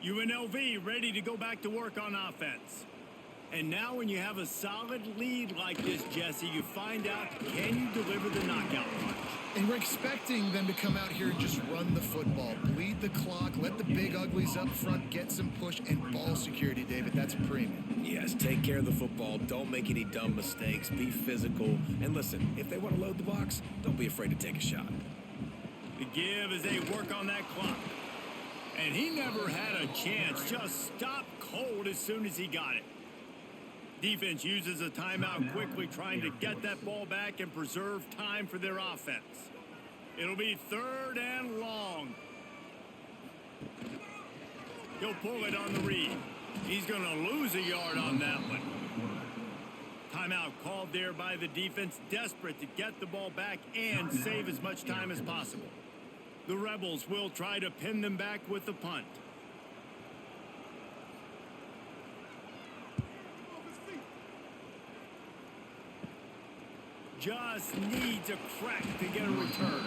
UNLV ready to go back to work on offense. And now when you have a solid lead like this, Jesse, you find out, can you deliver the knockout punch?
And we're expecting them to come out here and just run the football, bleed the clock, let the big uglies up front get some push, and ball security, David. That's premium.
Yes, take care of the football. Don't make any dumb mistakes. Be physical. And listen, if they want to load the box, don't be afraid to take a shot.
The give as they work on that clock. And he never had a chance. Just stopped cold as soon as he got it. Defense uses a timeout quickly, trying to get that ball back and preserve time for their offense. It'll be 3rd and long. He'll pull it on the read. He's going to lose a yard on that one. Timeout called there by the defense, desperate to get the ball back and save as much time as possible. The Rebels will try to pin them back with the punt. Just needs a crack to get a return.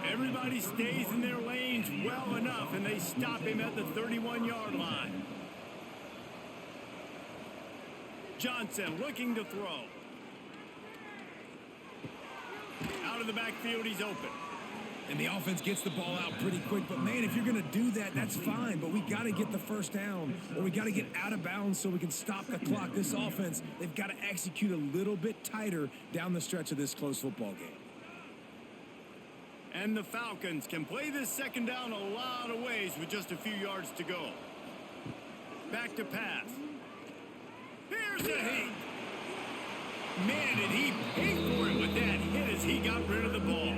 Everybody stays in their lanes well enough, and they stop him at the 31-yard line. Johnson looking to throw. Out of the backfield, he's open.
And the offense gets the ball out pretty quick. But, man, if you're going to do that, that's fine. But we got to get the first down, or we got to get out of bounds so we can stop the clock. This offense, they've got to execute a little bit tighter down the stretch of this close football game.
And the Falcons can play this 2nd down a lot of ways with just a few yards to go. Back to pass. Here's a hit. Man, did he pay for it with that hit as he got rid of the ball.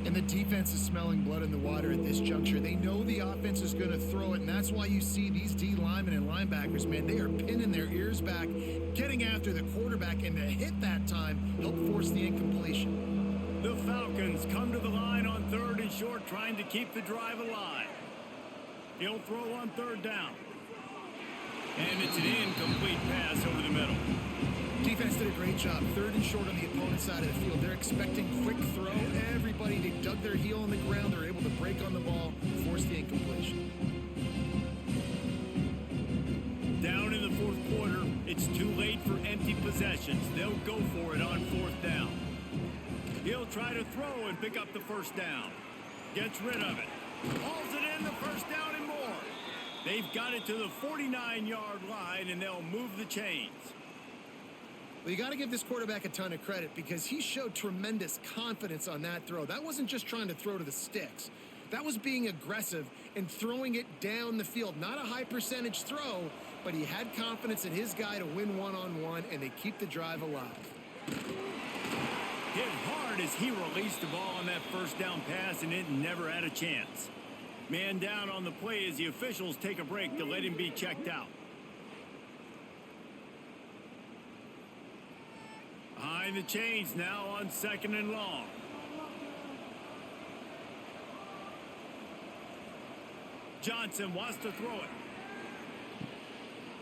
And the defense is smelling blood in the water at this juncture. They know the offense is going to throw it, and that's why you see these D linemen and linebackers, man, they are pinning their ears back, getting after the quarterback, and to hit that time, help force the incompletion.
The Falcons come to the line on 3rd and short, trying to keep the drive alive. He'll throw on 3rd down. And it's an incomplete pass over the middle.
Defense did a great job. 3rd and short on the opponent's side of the field. They're expecting quick throw. Everybody, they dug their heel on the ground. They're able to break on the ball, force the incompletion.
Down in the 4th quarter, it's too late for empty possessions. They'll go for it on 4th down. He'll try to throw and pick up the 1st down. Gets rid of it. Hauls it in, the first down and more. They've got it to the 49-yard line, and they'll move the chains.
Well, you got to give this quarterback a ton of credit because he showed tremendous confidence on that throw. That wasn't just trying to throw to the sticks. That was being aggressive and throwing it down the field. Not a high percentage throw, but he had confidence in his guy to win one-on-one, and they keep the drive alive.
Hit hard as he released the ball on that first down pass, and it never had a chance. Man down on the play as the officials take a break to let him be checked out. Behind the chains now on 2nd and long. Johnson wants to throw it.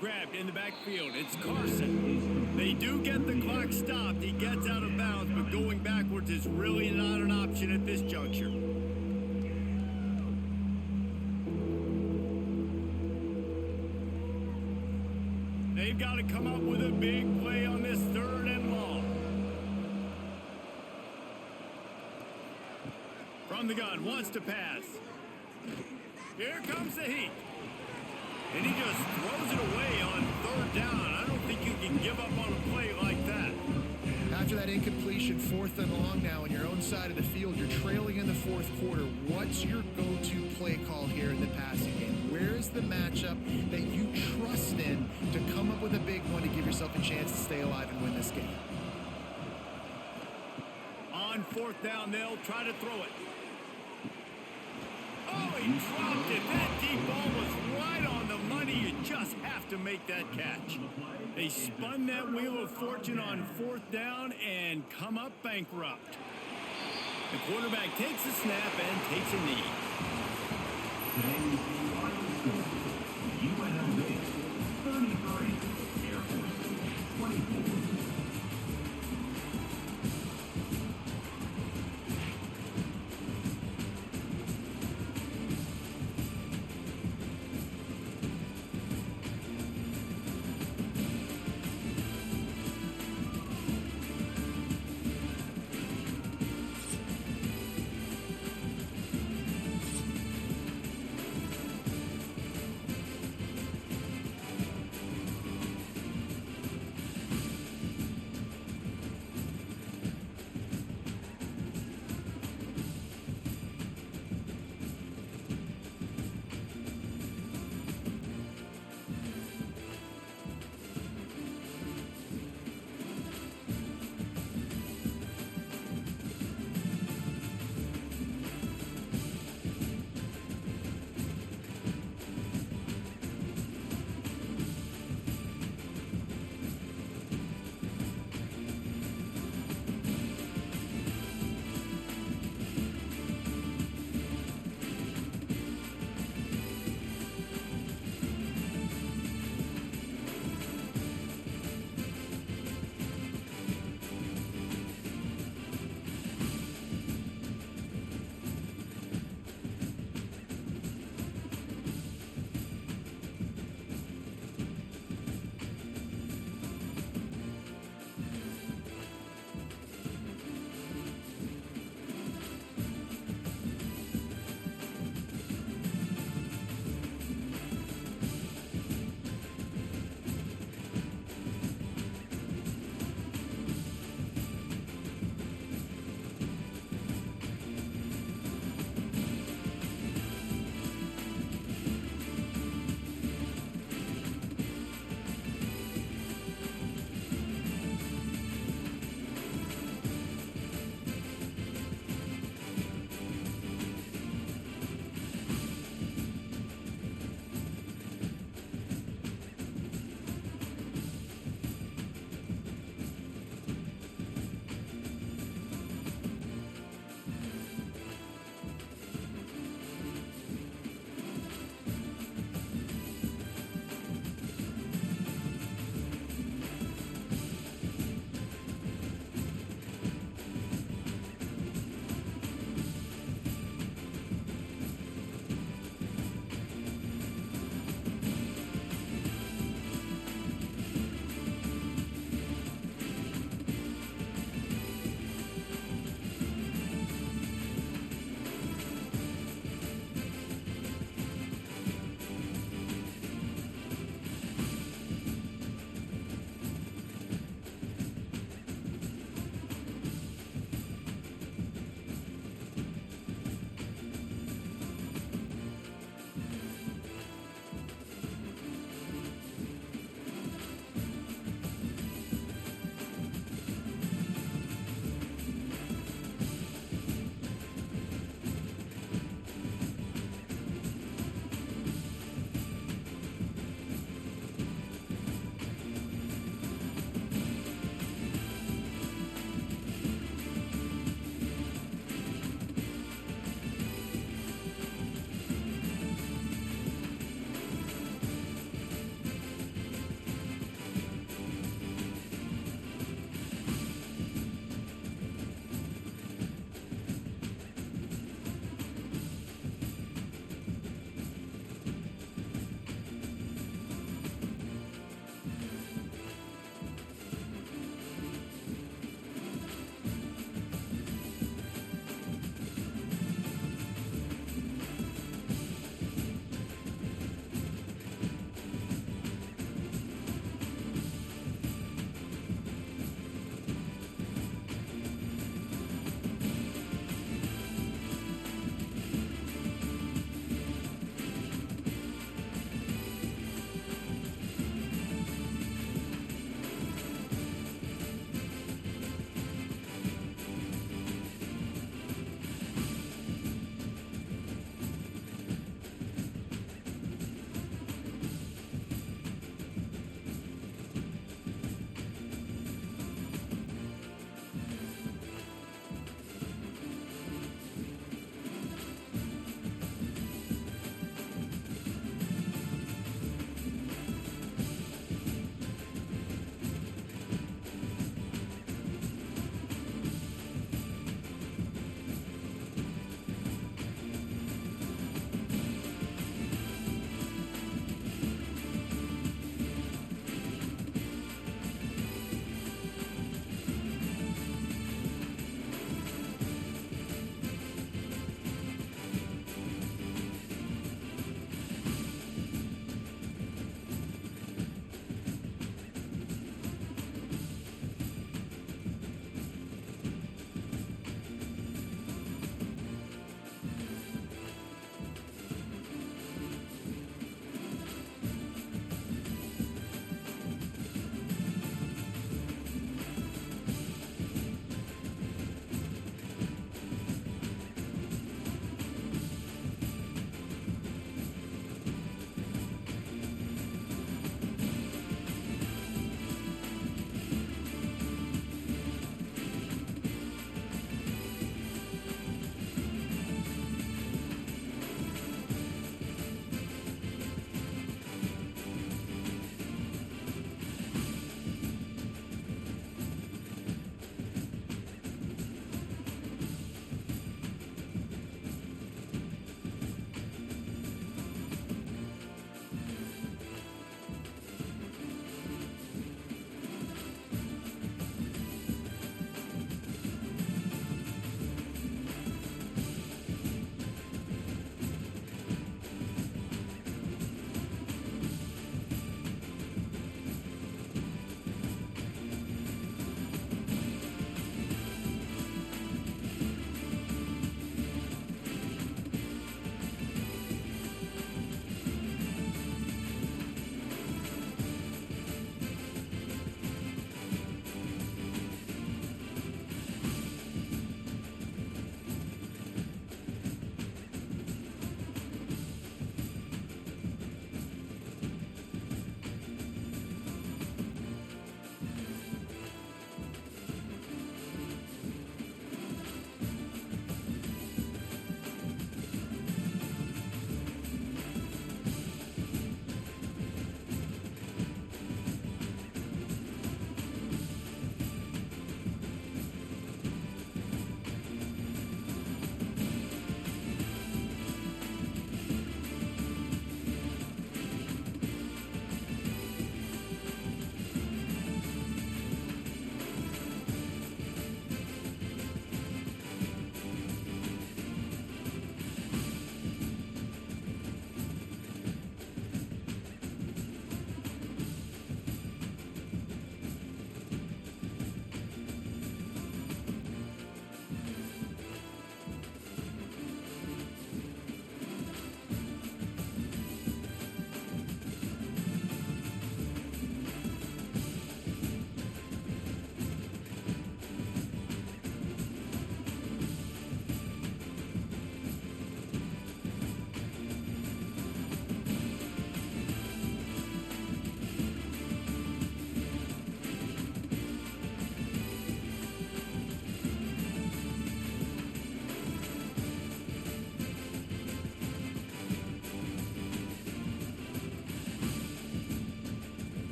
Grabbed in the backfield. It's Carson. They do get the clock stopped. He gets out of bounds, but going backwards is really not an option at this juncture. They've got to come up with a big play on this 3rd and long. From the gun, wants to pass. Here comes the heat. And he just throws it away on 3rd down. I don't think you can give up on a play like that.
After that incompletion, 4th and long now on your own side of the field, you're trailing in the 4th quarter. What's your go-to play call here in the passing game? Where is the matchup that you trust in to come up with a big one to give yourself a chance to stay alive and win this game?
On 4th down, they'll try to throw it. Oh, he dropped it. That deep ball was right on the money. You just have to make that catch. They spun that wheel of fortune on 4th down and come up bankrupt. The quarterback takes a snap and takes a knee.